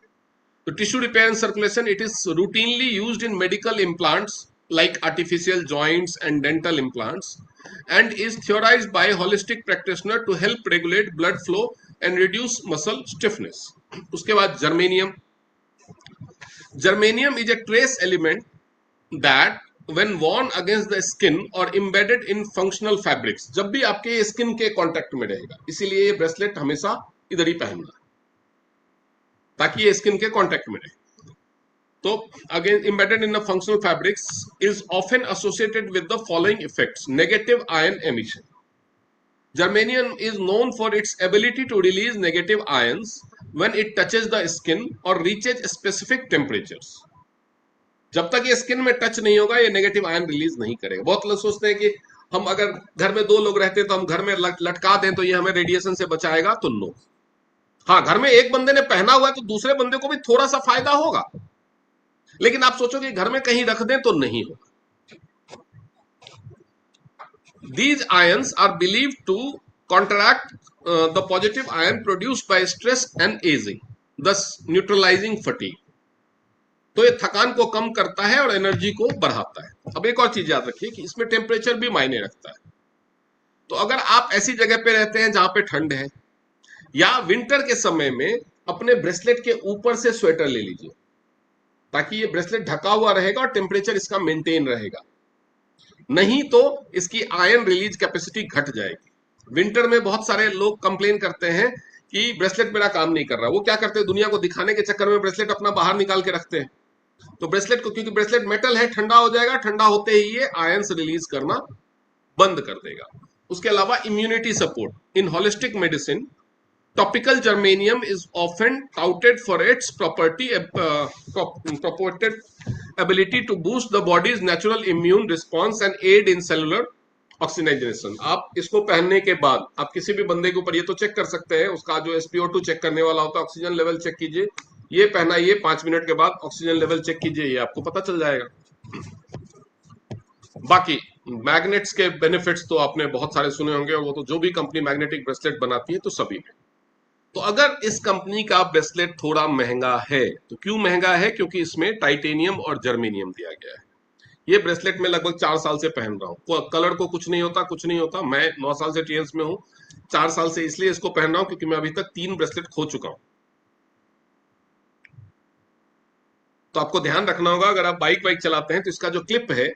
[SPEAKER 1] तो tissue repair and circulation, it is routinely used in medical implants like artificial joints and dental implants, and is theorized by holistic practitioner to help regulate blood flow and reduce muscle stiffness. उसके बाद germanium. Germanium is a trace element that when worn against the skin or embedded in functional fabrics, जब भी आपके skin के contact में रहेगा, इसीलिए ये ब्रेसलेट हमेशा इधर ही पहनना, ताकि ये स्किन के कांटेक्ट में रहे। तो again embedded in the functional fabrics is often associated with the following effects: negative ion emission, Germanium is known for its ability to release negative ions when it touches the skin or reaches specific temperatures. जब तक ये skin में touch नहीं होगा ये negative ion release नहीं करेगा। बहुत लोग सोचते हैं कि हम अगर घर में दो लोग रहते हैं तो हम घर में लटका दें तो ये हमें रेडिएशन से बचाएगा, तो नो। हाँ, घर में एक बंदे ने पहना हुआ है तो दूसरे बंदे को भी थोड़ा सा फायदा होगा, लेकिन आप सोचो कि घर में कहीं रख दें तो नहीं होगा। These ions are believed to counteract the positive ion produced by stress and aging, thus neutralizing fatigue. तो ये थकान को कम करता है और एनर्जी को बढ़ाता है। अब एक और चीज याद रखिए कि इसमें टेम्परेचर भी मायने रखता है। तो अगर आप ऐसी जगह पे रहते हैं जहां पे ठंड है, या विंटर के समय में अपने ब्रेसलेट के ऊपर से स्वेटर ले लीजिए ताकि ये ब्रेसलेट ढका हुआ रहेगा और टेम्परेचर इसका मेंटेन रहेगा, नहीं तो इसकी आयन रिलीज कैपेसिटी घट जाएगी। विंटर में बहुत सारे लोग कंप्लेन करते हैं कि ब्रेसलेट मेरा काम नहीं कर रहा। वो क्या करते हैं, दुनिया को दिखाने के चक्कर में ब्रेसलेट अपना बाहर निकाल के रखते हैं। तो ब्रेसलेट को, क्योंकि ब्रेसलेट मेटल है, ठंडा हो जाएगा, ठंडा होते ही ये आयंस रिलीज करना बंद कर देगा। उसके अलावा immunity support in holistic medicine, topical germanium is often touted for its purported ability to boost the body's natural immune response and aid in cellular oxygenation. आप इसको पहनने के बाद आप किसी भी बंदे के ऊपर ये तो चेक कर सकते हैं, उसका जो SpO2 चेक करने वाला होता है, ऑक्सीजन लेवल चेक कीजिए, ये पहनाइए, 5 मिनट के बाद ऑक्सीजन लेवल चेक कीजिए, ये आपको पता चल जाएगा। बाकी मैग्नेट्स के बेनिफिट्स तो आपने बहुत सारे सुने होंगे, और वो तो जो भी कंपनी मैग्नेटिक ब्रेसलेट बनाती है तो सभी में। तो अगर इस कंपनी का ब्रेसलेट थोड़ा महंगा है, तो क्यों महंगा है? क्योंकि इसमें टाइटेनियम और जर्मेनियम दिया गया है। ये ब्रेसलेट मैं लगभग 4 साल से पहन रहा हूँ। कलर को कुछ नहीं होता, कुछ नहीं होता। मैं 9 साल से टीएंस में हूँ, 4 साल से इसलिए इसको पहन रहा हूँ क्योंकि मैं अभी तक 3 ब्रेसलेट खो चुका हूँ। तो आपको ध्यान रखना होगा, अगर आप बाइक वाइक चलाते हैं तो इसका जो क्लिप है,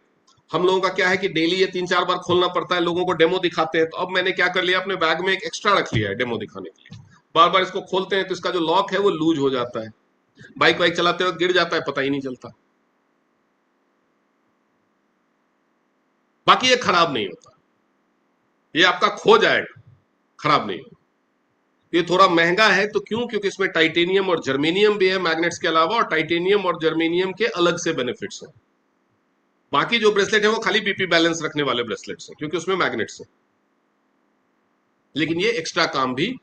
[SPEAKER 1] हम लोगों का क्या है कि डेली ये 3-4 बार खोलना पड़ता है, लोगों को डेमो दिखाते हैं। तो अब मैंने क्या कर लिया, अपने बैग में एक एक्स्ट्रा रख लिया है डेमो दिखाने के लिए। बार बार इसको खोलते हैं तो इसका जो लॉक है वो लूज हो जाता है, बाइक वाइक चलाते वक्त गिर जाता है, पता ही नहीं चलता। बाकी ये खराब नहीं होता, ये आपका खो जाएगा, खराब नहीं होता। ये थोड़ा महंगा है तो क्यों? क्योंकि इसमें टाइटेनियम और जर्मेनियम भी है मैग्नेट्स के अलावा, और टाइटेनियम और जर्मेनियम के अलग से बेनिफिट्स हैं। बाकी जो ब्रेसलेट है वो खाली बीपी बैलेंस रखने वाले ब्रेसलेट्स हैं क्योंकि उसमें मैग्नेट्स हैं, लेकिन ये एक्स्ट्रा काम भी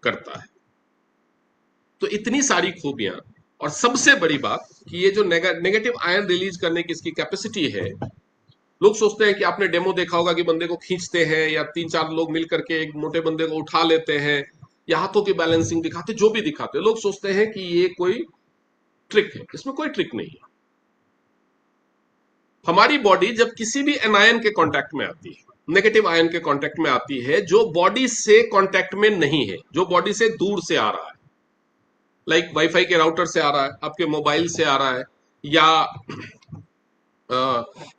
[SPEAKER 1] करता है। तो इतनी सारी खूबियां, और सबसे बड़ी बात कि ये जो नेगेटिव आयन रिलीज करने की इसकी कैपेसिटी है। लोग सोचते हैं कि आपने डेमो देखा होगा कि बंदे को खींचते हैं, या 3-4 लोग मिलकर के एक मोटे बंदे को उठा लेते हैं, या हाथों की बैलेंसिंग दिखाते, जो भी दिखाते हैं, लोग सोचते हैं कि ये कोई ट्रिक है। इसमें कोई ट्रिक नहीं है। हमारी बॉडी जब किसी भी एनायन के कांटेक्ट में आती है, नेगेटिव आयन के कांटेक्ट में आती है, जो बॉडी से कांटेक्ट में नहीं है, जो बॉडी से दूर से आ रहा है, लाइक वाईफाई के राउटर से आ रहा है, आपके मोबाइल से आ रहा है, या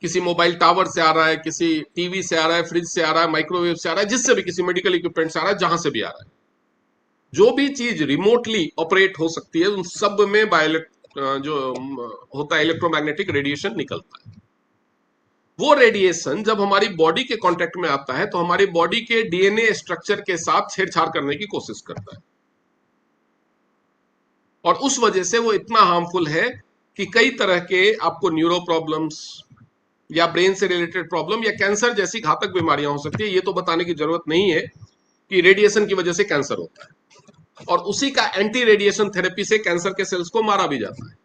[SPEAKER 1] किसी मोबाइल टावर से आ रहा है, किसी टीवी से आ रहा है, फ्रिज से आ रहा है, माइक्रोवेव से आ रहा है, जिससे भी, किसी मेडिकल इक्विपमेंट से आ रहा है, जहां से भी आ रहा है, जो भी चीज रिमोटली ऑपरेट हो सकती है, उन सब में जो होता है इलेक्ट्रोमैग्नेटिक रेडिएशन निकलता है। वो रेडिएशन जब हमारी बॉडी के कांटेक्ट में आता है तो हमारी बॉडी के डीएनए स्ट्रक्चर के साथ छेड़छाड़ करने की कोशिश करता है, और उस वजह से वो इतना हार्मफुल है कि कई तरह के आपको न्यूरो प्रॉब्लम्स, या ब्रेन से रिलेटेड प्रॉब्लम, या कैंसर जैसी घातक बीमारियां हो सकती है। ये तो बताने की जरूरत नहीं है कि रेडिएशन की वजह से कैंसर होता है, और उसी का एंटी रेडिएशन थेरेपी से कैंसर के सेल्स को मारा भी जाता है।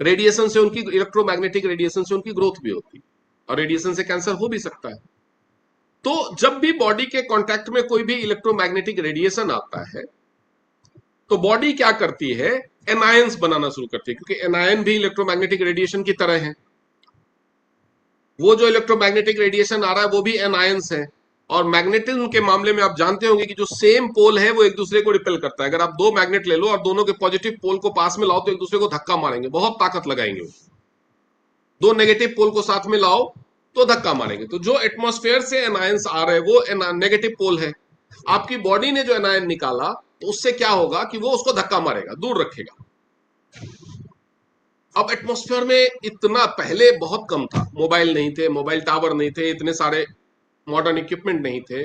[SPEAKER 1] रेडिएशन से उनकी, इलेक्ट्रोमैग्नेटिक रेडिएशन से उनकी ग्रोथ भी होती है, और रेडिएशन से कैंसर हो भी सकता है। तो जब भी बॉडी के कांटेक्ट में कोई भी इलेक्ट्रोमैग्नेटिक रेडिएशन आता है तो बॉडी क्या करती है, एनायंस बनाना शुरू करती है, क्योंकि एनायन भी इलेक्ट्रोमैग्नेटिक रेडिएशन की तरह है। वो जो इलेक्ट्रोमैग्नेटिक रेडिएशन आ रहा है वो भी एनायंस है, और मैग्नेटिज्म के मामले में आप जानते होंगे कि जो सेम पोल है वो एक दूसरे को रिपेल करता है। अगर आप 2 मैग्नेट ले लो और दोनों के पॉजिटिव पोल को पास में लाओ तो एक दूसरे को धक्का मारेंगे, बहुत ताकत लगाएंगे। 2 नेगेटिव पोल को साथ में लाओ तो धक्का मारेंगे। तो जो एटमॉस्फेयर से एनायंस आ रहे हैं वो नेगेटिव पोल है। आपकी बॉडी ने जो एनायन निकाला तो उससे क्या होगा कि वो उसको धक्का मारेगा, दूर रखेगा। अब एटमॉस्फेयर में इतना पहले बहुत कम था, मोबाइल नहीं थे, मोबाइल टावर नहीं थे, इतने सारे मॉडर्न इक्विपमेंट नहीं थे,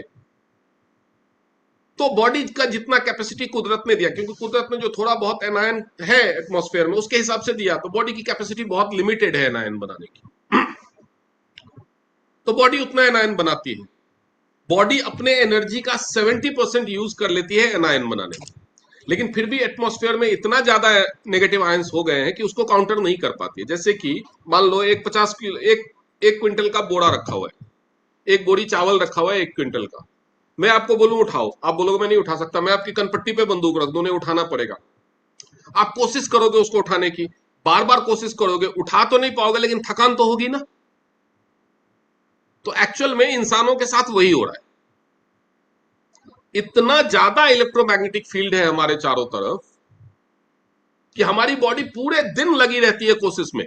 [SPEAKER 1] तो बॉडी का जितना कैपेसिटी कुदरत ने दिया, क्योंकि कुदरत ने जो थोड़ा बहुत एनायन है एटमॉस्फेयर में उसके हिसाब से दिया, तो बॉडी की कैपेसिटी बहुत लिमिटेड है एनायन बनाने की। तो बॉडी उतना एनायन बनाती है। बॉडी अपने एनर्जी का 70% यूज कर लेती है एनायन बनाने में, लेकिन फिर भी एटमॉस्फेयर में इतना ज्यादा नेगेटिव आयंस हो गए हैं कि उसको काउंटर नहीं कर पाती है। जैसे कि मान लो एक 50 किलो एक क्विंटल का बोरा रखा हुआ है, एक बोरी चावल रखा हुआ है 1 क्विंटल का। मैं आपको बोलूं उठाओ, आप बोलोगे मैं नहीं उठा सकता, मैं आपकी कनपट्टी पे बंदूक रख दूं, उन्हें उठाना पड़ेगा। आप कोशिश करोगे उसको उठाने की, बार बार कोशिश करोगे, उठा तो नहीं पाओगे लेकिन थकान तो होगी ना। तो एक्चुअल में इंसानों के साथ वही हो रहा है। इतना ज्यादा इलेक्ट्रोमैग्नेटिक फील्ड है हमारे चारों तरफ कि हमारी बॉडी पूरे दिन लगी रहती है कोशिश में।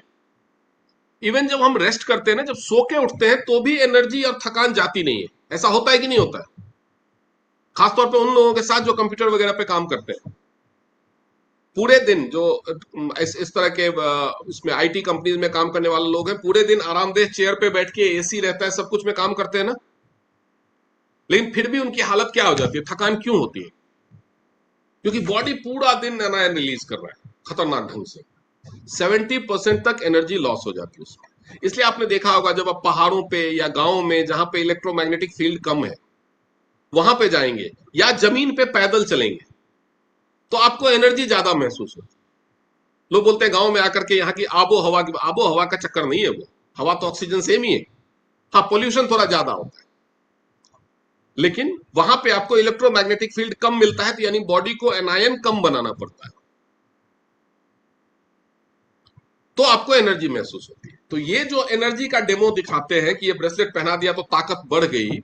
[SPEAKER 1] इवन जब हम रेस्ट करते हैं ना, जब सो के उठते हैं, तो भी एनर्जी और थकान जाती नहीं है। ऐसा होता है कि नहीं होता है? खासतौर पे उन लोगों के साथ जो कंप्यूटर वगैरह पे काम करते हैं पूरे दिन, जो इस तरह के इसमें आईटी कंपनीज में काम करने वाले लोग हैं, पूरे दिन आरामदेह चेयर पे बैठ के, एसी रहता है, सब कुछ में काम करते हैं ना, लेकिन फिर भी उनकी हालत क्या हो जाती है, थकान क्यों होती है? क्योंकि बॉडी पूरा दिन एनर्जी रिलीज कर रहा है खतरनाक ढंग से। 70% तक एनर्जी लॉस हो जाती है उसमें। इसलिए आपने देखा होगा जब आप पहाड़ों पे या गांव में जहां पे इलेक्ट्रोमैग्नेटिक फील्ड कम है वहां पे जाएंगे या जमीन पे पैदल चलेंगे तो आपको एनर्जी ज्यादा महसूस होती है। लोग बोलते हैं गांव में आकर के यहाँ की आबो हवा का चक्कर नहीं है, वो हवा तो ऑक्सीजन सेम ही है। हाँ, पोल्यूशन थोड़ा ज्यादा होता है, लेकिन वहां पे आपको इलेक्ट्रोमैग्नेटिक फील्ड कम मिलता है, तो यानी बॉडी को एनायन कम बनाना पड़ता है, तो आपको एनर्जी महसूस होती है। तो ये जो एनर्जी का डेमो दिखाते हैं कि ये ब्रेसलेट पहना दिया तो ताकत बढ़ गई,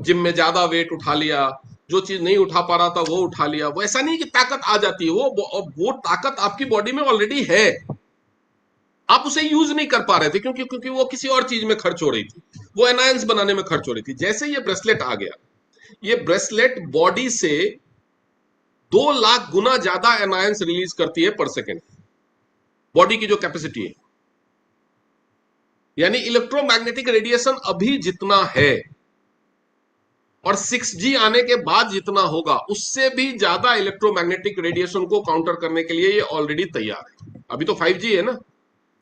[SPEAKER 1] जिम में ज्यादा वेट उठा लिया, जो चीज नहीं उठा पा रहा था वो उठा लिया, वो ऐसा नहीं कि ताकत आ जाती है, वो ताकत आपकी बॉडी में ऑलरेडी है, आप उसे यूज नहीं कर पा रहे थे क्योंकि वो किसी और चीज में खर्च हो रही थी, वो एनायंस बनाने में खर्च हो रही थी। जैसे ये ब्रेसलेट आ गया, ये ब्रेसलेट बॉडी से 2 लाख गुना ज्यादा एनायंस रिलीज करती है पर सेकेंड, बॉडी की जो कैपेसिटी है। यानी इलेक्ट्रोमैग्नेटिक रेडिएशन अभी जितना है और 6G आने के बाद जितना होगा, उससे भी ज्यादा इलेक्ट्रोमैग्नेटिक रेडिएशन को काउंटर करने के लिए ये ऑलरेडी तैयार है। अभी तो 5G है ना,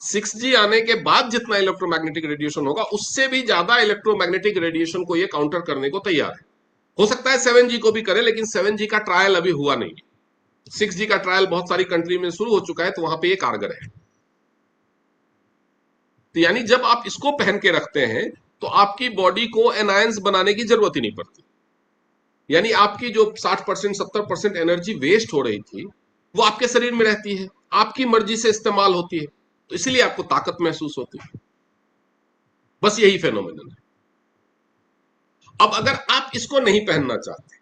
[SPEAKER 1] 6G आने के बाद जितना इलेक्ट्रोमैग्नेटिक रेडिएशन होगा उससे भी ज्यादा इलेक्ट्रोमैग्नेटिक रेडिएशन को ये काउंटर करने को तैयार है। हो सकता है 7G को भी करे, लेकिन 7G का ट्रायल अभी हुआ नहीं। 6G का ट्रायल बहुत सारी कंट्री में शुरू हो चुका है, तो वहां पे ये कारगर है। तो यानी जब आप इसको पहन के रखते हैं तो आपकी बॉडी को एनायंस बनाने की जरूरत ही नहीं पड़ती। यानी आपकी जो 60% 70% एनर्जी वेस्ट हो रही थी वो आपके शरीर में रहती है, आपकी मर्जी से इस्तेमाल होती है, तो इसीलिए आपको ताकत महसूस होती है। बस यही फेनोमेनन है। अब अगर आप इसको नहीं पहनना चाहते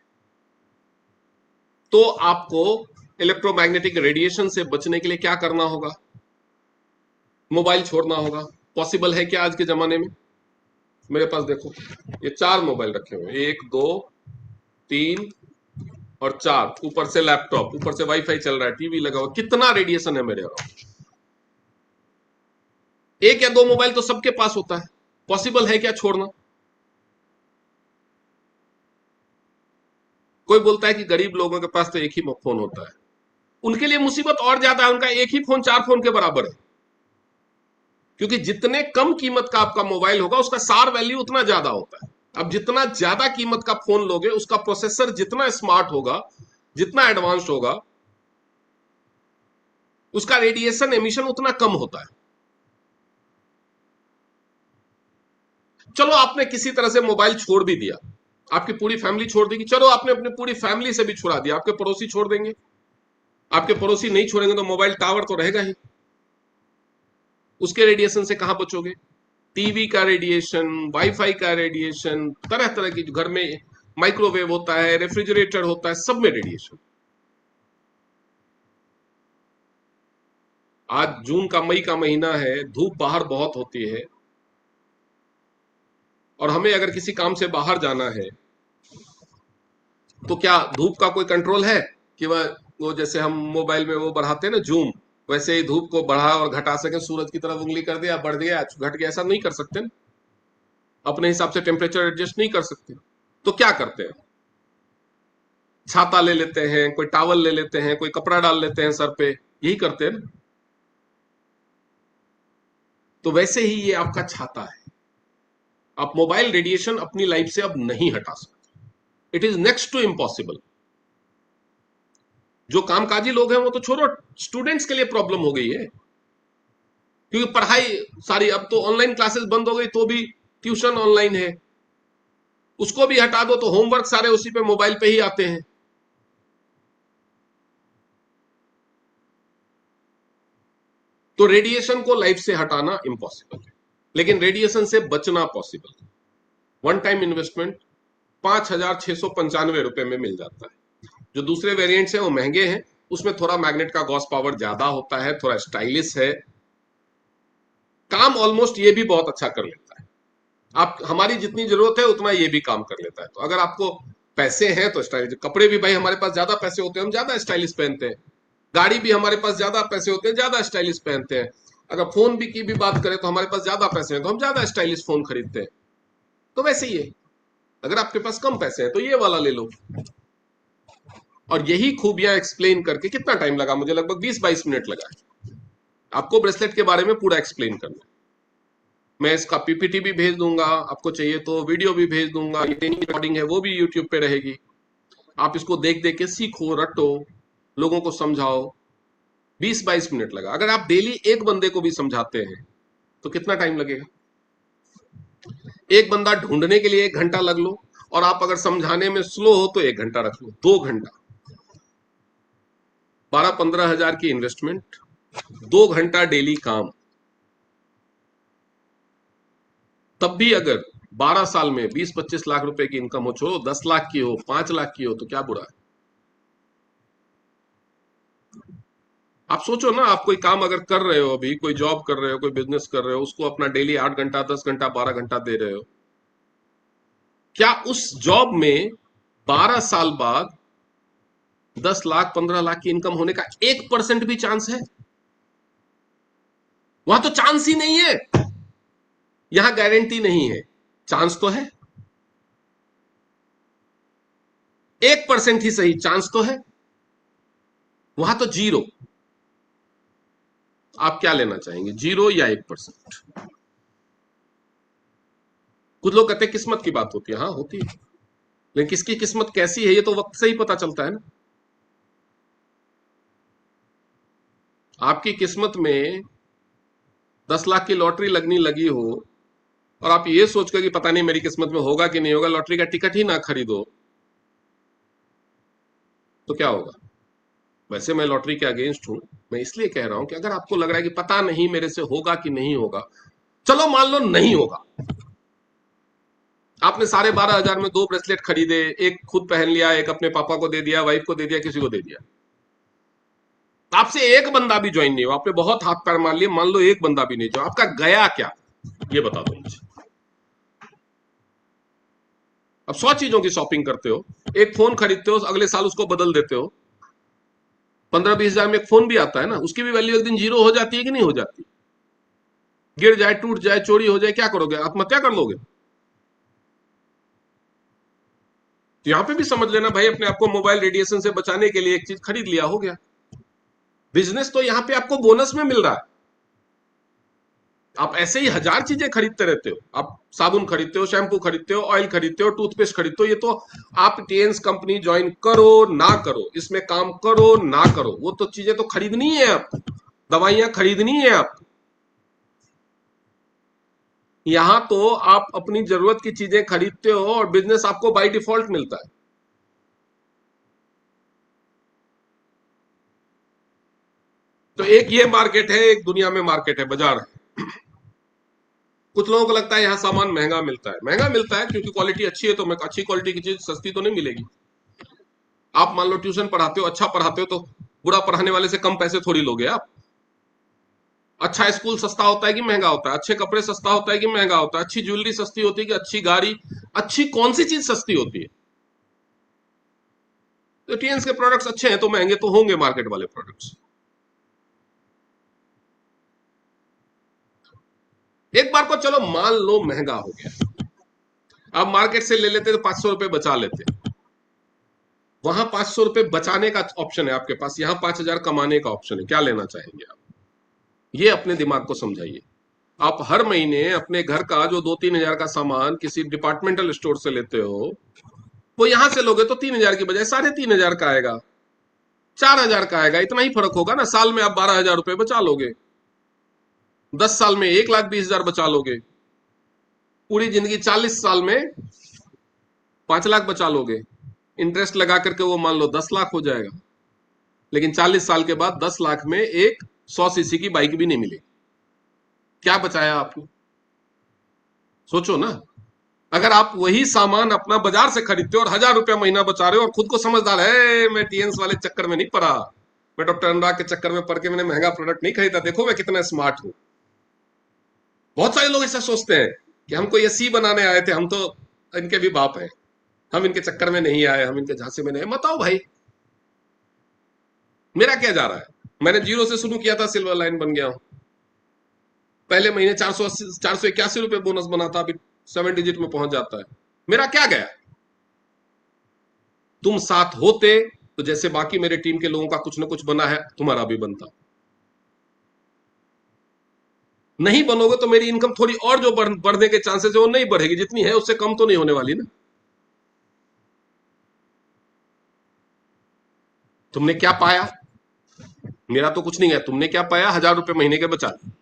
[SPEAKER 1] तो आपको इलेक्ट्रोमैग्नेटिक रेडिएशन से बचने के लिए क्या करना होगा? मोबाइल छोड़ना होगा। पॉसिबल है क्या आज के जमाने में? मेरे पास देखो, ये 4 मोबाइल रखे हुए, 1 2 3 और 4, ऊपर से लैपटॉप, ऊपर से वाईफाई चल रहा है, टीवी लगा हुआ, कितना रेडिएशन है मेरे अराउंड। 1 या 2 मोबाइल तो सबके पास होता है, पॉसिबल है क्या छोड़ना? कोई बोलता है कि गरीब लोगों के पास तो एक ही फोन होता है, उनके लिए मुसीबत और ज्यादा है, उनका एक ही फोन 4 फोन के बराबर है। क्योंकि जितने कम कीमत का आपका मोबाइल होगा उसका सार वैल्यू उतना ज्यादा होता है। अब जितना ज्यादा कीमत का फोन लोगे उसका प्रोसेसर जितना स्मार्ट होगा, जितना एडवांस्ड होगा, उसका रेडिएशन एमिशन उतना कम होता है। चलो आपने किसी तरह से मोबाइल छोड़ भी दिया, आपकी पूरी फैमिली छोड़ देगी, चलो आपने अपनी पूरी फैमिली से भी छुड़ा दिया, आपके पड़ोसी छोड़ देंगे, आपके पड़ोसी नहीं छोड़ेंगे तो मोबाइल टावर तो रहेगा ही, उसके रेडिएशन से कहां बचोगे? टीवी का रेडिएशन, वाईफाई का रेडिएशन, तरह तरह की, जो घर में माइक्रोवेव होता है, रेफ्रिजरेटर होता है, सब में रेडिएशन। आज जून का मई का महीना है, धूप बाहर बहुत होती है, और हमें अगर किसी काम से बाहर जाना है तो क्या धूप का कोई कंट्रोल है कि वह वो जैसे हम मोबाइल में वो बढ़ाते हैं ना जूम, वैसे ही धूप को बढ़ा और घटा सके, सूरज की तरफ उंगली कर दिया, बढ़ गया घट गया, ऐसा नहीं कर सकते ना। अपने हिसाब से टेम्परेचर एडजस्ट नहीं कर सकते, तो क्या करते हैं? छाता ले लेते हैं, कोई टॉवल ले लेते हैं, कोई कपड़ा डाल लेते हैं सर पे, यही करते हैं ना। तो वैसे ही ये आपका छाता है। आप मोबाइल रेडिएशन अपनी लाइफ से अब नहीं हटा सकते, it is next to impossible. जो कामकाजी लोग हैं वो तो छोड़ो, स्टूडेंट्स के लिए प्रॉब्लम हो गई है, क्योंकि पढ़ाई सारी अब तो ऑनलाइन क्लासेस बंद हो गई, तो भी ट्यूशन ऑनलाइन है, उसको भी हटा दो तो होमवर्क सारे उसी पे मोबाइल पे ही आते हैं। तो रेडिएशन को लाइफ से हटाना इम्पॉसिबल है, लेकिन रेडिएशन से बचना पॉसिबल है। वन टाइम इन्वेस्टमेंट 5,695 रुपए में मिल जाता है। जो दूसरे वेरिएंट्स हैं वो महंगे हैं, उसमें थोड़ा मैग्नेट का गॉस पावर ज्यादा होता है, थोड़ा स्टाइलिश है, काम ऑलमोस्ट ये भी बहुत अच्छा कर लेता है। आप हमारी जितनी जरूरत है उतना ये भी काम कर लेता है। तो अगर आपको पैसे हैं तो स्टाइलिश कपड़े भी, भाई हमारे पास ज्यादा पैसे होते हैं हम ज्यादा स्टाइलिश पहनते हैं, गाड़ी भी हमारे पास ज्यादा पैसे होते हैं ज्यादा स्टाइलिश पहनते हैं, अगर फोन भी की भी बात करें तो हमारे पास ज्यादा पैसे हैं तो हम ज्यादा स्टाइलिश फोन खरीदते हैं। तो वैसे ही है, अगर आपके पास कम पैसे हैं तो ये वाला ले लो। और यही खूबियां एक्सप्लेन करके कितना टाइम लगा मुझे, लगभग 20-22 मिनट लगा है आपको ब्रेसलेट के बारे में पूरा एक्सप्लेन करना। मैं इसका पीपीटी भी भेज दूंगा, आपको चाहिए तो वीडियो भी भेज दूंगा, ये रिकॉर्डिंग है वो भी यूट्यूब पे रहेगी। आप इसको देख देख के सीखो, रटो, लोगों को समझाओ। 20-22 मिनट लगा। अगर आप डेली एक बंदे को भी समझाते हैं तो कितना टाइम लगेगा? एक बंदा ढूंढने के लिए 1 घंटा लग लो, और आप अगर समझाने में स्लो हो तो 1 घंटा रख लो, 2 घंटा। 12-15 हजार की इन्वेस्टमेंट, 2 घंटा डेली काम। तब भी अगर 12 साल में 20-25 लाख रुपए की इनकम हो, छोड़ो 10 लाख की हो, 5 लाख की हो, तो क्या बुरा है? आप सोचो ना, आप कोई काम अगर कर रहे हो, अभी कोई जॉब कर रहे हो, कोई बिजनेस कर रहे हो, उसको अपना डेली 8 घंटा, 10 घंटा, 12 घंटा दे रहे हो, क्या उस जॉब में 12 साल बाद 10 लाख 15 लाख की इनकम होने का 1% भी चांस है? वहां तो चांस ही नहीं है। यहां गारंटी नहीं है, चांस तो है, 1% ही सही, चांस तो है, वहां तो जीरो। आप क्या लेना चाहेंगे, जीरो या 1%? कुछ लोग कहते हैं किस्मत की बात होती है, हाँ होती है, लेकिन किसकी किस्मत कैसी है ये तो वक्त से ही पता चलता है ना। आपकी किस्मत में 10 लाख की लॉटरी लगनी लगी हो, और आप ये सोचकर कि पता नहीं मेरी किस्मत में होगा कि नहीं होगा, लॉटरी का टिकट ही ना खरीदो, तो क्या होगा? वैसे मैं लॉटरी के अगेंस्ट हूं, मैं इसलिए कह रहा हूं कि अगर आपको लग रहा है कि पता नहीं मेरे से होगा कि नहीं होगा, चलो मान लो नहीं होगा, आपने 12,500 में 2 ब्रेसलेट खरीदे, एक खुद पहन लिया, एक अपने पापा को दे दिया, वाइफ को दे दिया, किसी को दे दिया, आपसे एक बंदा भी ज्वाइन नहीं हो, आपने बहुत हाथ पैर मार लिए, मान लो एक बंदा भी नहीं, जो आपका गया क्या, ये बता दो मुझे। अब 100 चीजों की शॉपिंग करते हो, एक फोन खरीदते हो, अगले साल उसको बदल देते हो, 15-20 हजार में एक फोन भी आता है ना, उसकी भी वैल्यू एक दिन जीरो हो जाती है कि नहीं हो जाती? गिर जाए, टूट जाए, चोरी हो जाए, क्या करोगे? आत्महत्या कर लोगे? तो यहां पे भी समझ लेना भाई, अपने आपको मोबाइल रेडिएशन से बचाने के लिए एक चीज खरीद लिया, हो गया। बिजनेस तो यहां पे आपको बोनस में मिल रहा है। आप ऐसे ही हजार चीजें खरीदते रहते हो, आप साबुन खरीदते हो, शैम्पू खरीदते हो, ऑयल खरीदते हो, टूथपेस्ट खरीदते हो, ये तो आप टीएन्स कंपनी ज्वाइन करो ना करो, इसमें काम करो ना करो, वो तो चीजें तो खरीदनी है आपको, दवाइयां खरीदनी है आपको। यहां तो आप अपनी जरूरत की चीजें खरीदते हो और बिजनेस आपको बाय डिफॉल्ट मिलता है। तो एक ये मार्केट है, एक दुनिया में मार्केट है, बाजार है। कुछ लोगों को लगता है यहां सामान महंगा मिलता है, महंगा मिलता है क्योंकि क्वालिटी अच्छी है, तो मैं अच्छी क्वालिटी की चीज सस्ती तो नहीं मिलेगी। आप मान लो ट्यूशन पढ़ाते हो, अच्छा पढ़ाते हो, तो बुरा पढ़ाने वाले से कम पैसे थोड़ी लोगे आप। अच्छा स्कूल सस्ता होता है कि महंगा होता है? अच्छे कपड़े सस्ता होता है कि महंगा होता है? अच्छी ज्वेलरी सस्ती होती है कि अच्छी गाड़ी? अच्छी कौन सी चीज सस्ती होती है? तो टीएन्स के प्रोडक्ट्स अच्छे हैं तो महंगे तो होंगे मार्केट वाले प्रोडक्ट्स। एक बार को चलो मान लो महंगा हो गया, अब मार्केट से ले लेते तो 500 रुपए बचा लेते, वहां 500 रुपए बचाने का ऑप्शन है आपके पास, यहां 5,000 कमाने का ऑप्शन है, क्या लेना चाहेंगे आप? ये अपने दिमाग को समझाइए। आप हर महीने अपने घर का जो 2-3 हजार का सामान किसी डिपार्टमेंटल स्टोर से लेते हो, वो यहां से लोगे तो 3,000 की बजाय 3,500 का आएगा, 4,000 का आएगा। इतना ही फर्क होगा ना। साल में आप 12,000 रुपए बचा लोगे, 10 साल में 1,20,000 बचा लोगे, पूरी जिंदगी 40 साल में 5 लाख बचा लोगे। इंटरेस्ट लगा करके वो मान लो 10 लाख हो जाएगा। लेकिन 40 साल के बाद 10 लाख में एक 100 सीसी की बाइक भी नहीं मिलेगी। क्या बचाया आपने? सोचो ना। अगर आप वही सामान अपना बाजार से खरीदते हो और 1,000 रुपया महीना बचा रहे हो और खुद को समझदार है, मैं टीएंस वाले चक्कर में नहीं पड़ा, मैं डॉक्टर अनुराग के चक्कर में पड़ के मैंने महंगा प्रोडक्ट नहीं खरीदा, देखो मैं कितना स्मार्ट हूं। बहुत सारे लोग ऐसा सोचते हैं कि हमको ये सी बनाने आए थे, हम तो इनके भी बाप हैं, हम इनके चक्कर में नहीं आए, हम इनके झांसे में नहीं आए। बताओ भाई, मेरा क्या जा रहा है? मैंने जीरो से शुरू किया था, सिल्वर लाइन बन गया हूं। पहले महीने 481 रुपए बोनस बना था, अभी 7 डिजिट में पहुंच जाता है। मेरा क्या गया? तुम साथ होते तो जैसे बाकी मेरे टीम के लोगों का कुछ ना कुछ बना है, तुम्हारा भी बनता। नहीं बनोगे तो मेरी इनकम थोड़ी और जो बढ़ने के चांसेस है वो नहीं बढ़ेगी, जितनी है उससे कम तो नहीं होने वाली ना। तुमने क्या पाया? मेरा तो कुछ नहीं है। तुमने क्या पाया? 1,000 रुपए महीने के बचा लिए,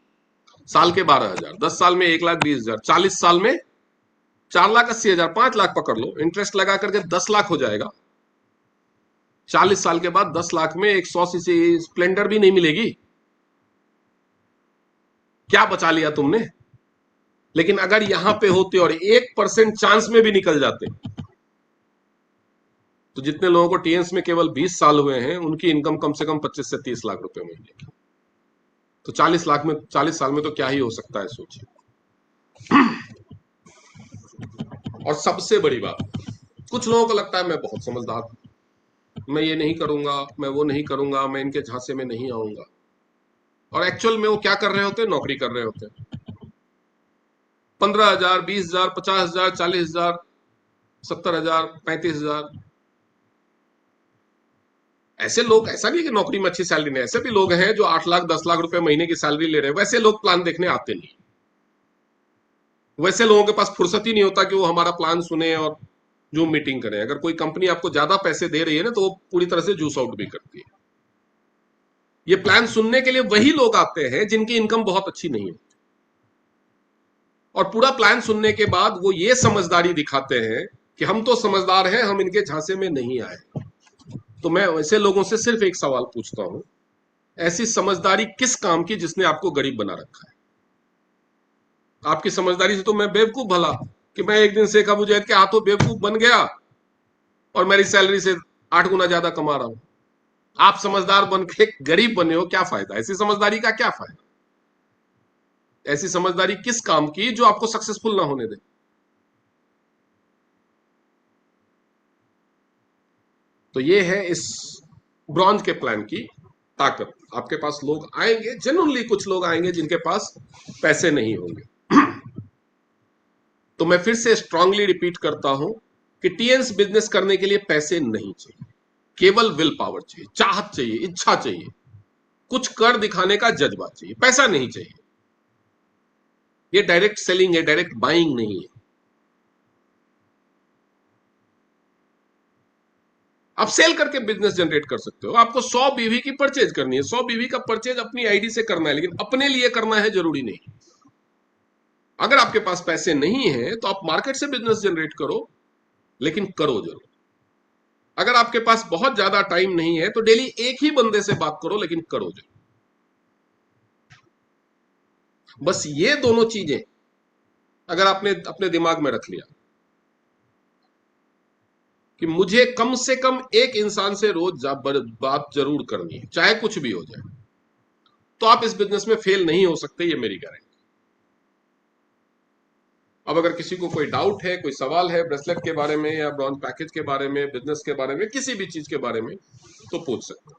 [SPEAKER 1] साल के 12,000, 10 साल में 1,20,000, 40 साल में 4,80,000, 5 लाख पकड़ लो, इंटरेस्ट लगा करके 10 लाख हो जाएगा। 40 साल के बाद 10 लाख में एक 100 सीसी स्प्लेंडर भी नहीं मिलेगी। क्या बचा लिया तुमने? लेकिन अगर यहां पे होते और 1% चांस में भी निकल जाते, तो जितने लोगों को टीएंस में केवल 20 साल हुए हैं उनकी इनकम कम से कम 25 से 30 लाख रुपए महीने की। तो 40 लाख में, 40 साल में तो क्या ही हो सकता है, सोचिए। और सबसे बड़ी बात, कुछ लोगों को लगता है मैं बहुत समझदार हूं, मैं ये नहीं करूंगा, मैं वो नहीं करूंगा, मैं इनके झांसे में नहीं आऊंगा। और एक्चुअल में वो क्या कर रहे होते हैं? नौकरी कर रहे होते हैं। 15,000, 20,000, 50,000, 40,000, 70,000, 35,000। ऐसे लोग, ऐसा नहीं है कि नौकरी में अच्छी सैलरी नहीं, ऐसे भी लोग हैं जो 8 लाख 10 लाख रुपए महीने की सैलरी ले रहे हैं। वैसे लोग प्लान देखने आते नहीं। वैसे लोगों के पास फुर्सत ही नहीं होता कि वो हमारा प्लान सुने और जूम मीटिंग करें। अगर कोई कंपनी आपको ज्यादा पैसे दे रही है ना, तो वो पूरी तरह से जूस आउट भी करती है। ये प्लान सुनने के लिए वही लोग आते हैं जिनकी इनकम बहुत अच्छी नहीं है, और पूरा प्लान सुनने के बाद वो ये समझदारी दिखाते हैं कि हम तो समझदार हैं, हम इनके झांसे में नहीं आए। तो मैं ऐसे लोगों से सिर्फ एक सवाल पूछता हूं, ऐसी समझदारी किस काम की जिसने आपको गरीब बना रखा है? आपकी समझदारी से तो मैं बेवकूफ भला, कि मैं एक दिन शेख अबू जैद के हाथों बेवकूफ बन गया और मेरी सैलरी से 8 गुना ज्यादा कमा रहा हूं। आप समझदार बन के गरीब बने हो, क्या फायदा? ऐसी समझदारी का क्या फायदा? ऐसी समझदारी किस काम की जो आपको सक्सेसफुल ना होने दे? तो ये है इस ब्रॉन्ज के प्लान की ताकत। आपके पास लोग आएंगे, जेन्युइनली कुछ लोग आएंगे जिनके पास पैसे नहीं होंगे। तो मैं फिर से स्ट्रांगली रिपीट करता हूं कि टीएंस बिजनेस करने के लिए पैसे नहीं चाहिए, केवल विल पावर चाहिए, चाहत चाहिए, इच्छा चाहिए, कुछ कर दिखाने का जज्बा चाहिए, पैसा नहीं चाहिए। ये डायरेक्ट सेलिंग है, डायरेक्ट बाइंग नहीं है। आप सेल करके बिजनेस जनरेट कर सकते हो। आपको 100 बीवी की परचेज करनी है, 100 बीवी का परचेज अपनी आईडी से करना है, लेकिन अपने लिए करना है जरूरी नहीं। अगर आपके पास पैसे नहीं है तो आप मार्केट से बिजनेस जनरेट करो, लेकिन करो जरूर। अगर आपके पास बहुत ज्यादा टाइम नहीं है तो डेली एक ही बंदे से बात करो, लेकिन करो जरूर। बस ये दोनों चीजें अगर आपने अपने दिमाग में रख लिया कि मुझे कम से कम एक इंसान से रोज बात जरूर करनी है, चाहे कुछ भी हो जाए, तो आप इस बिजनेस में फेल नहीं हो सकते, ये मेरी गारंटी। अब अगर किसी को कोई डाउट है, कोई सवाल है ब्रेसलेट के बारे में या ब्रॉन्ज पैकेज के बारे में, बिजनेस के बारे में, किसी भी चीज के बारे में, तो पूछ सकते हैं।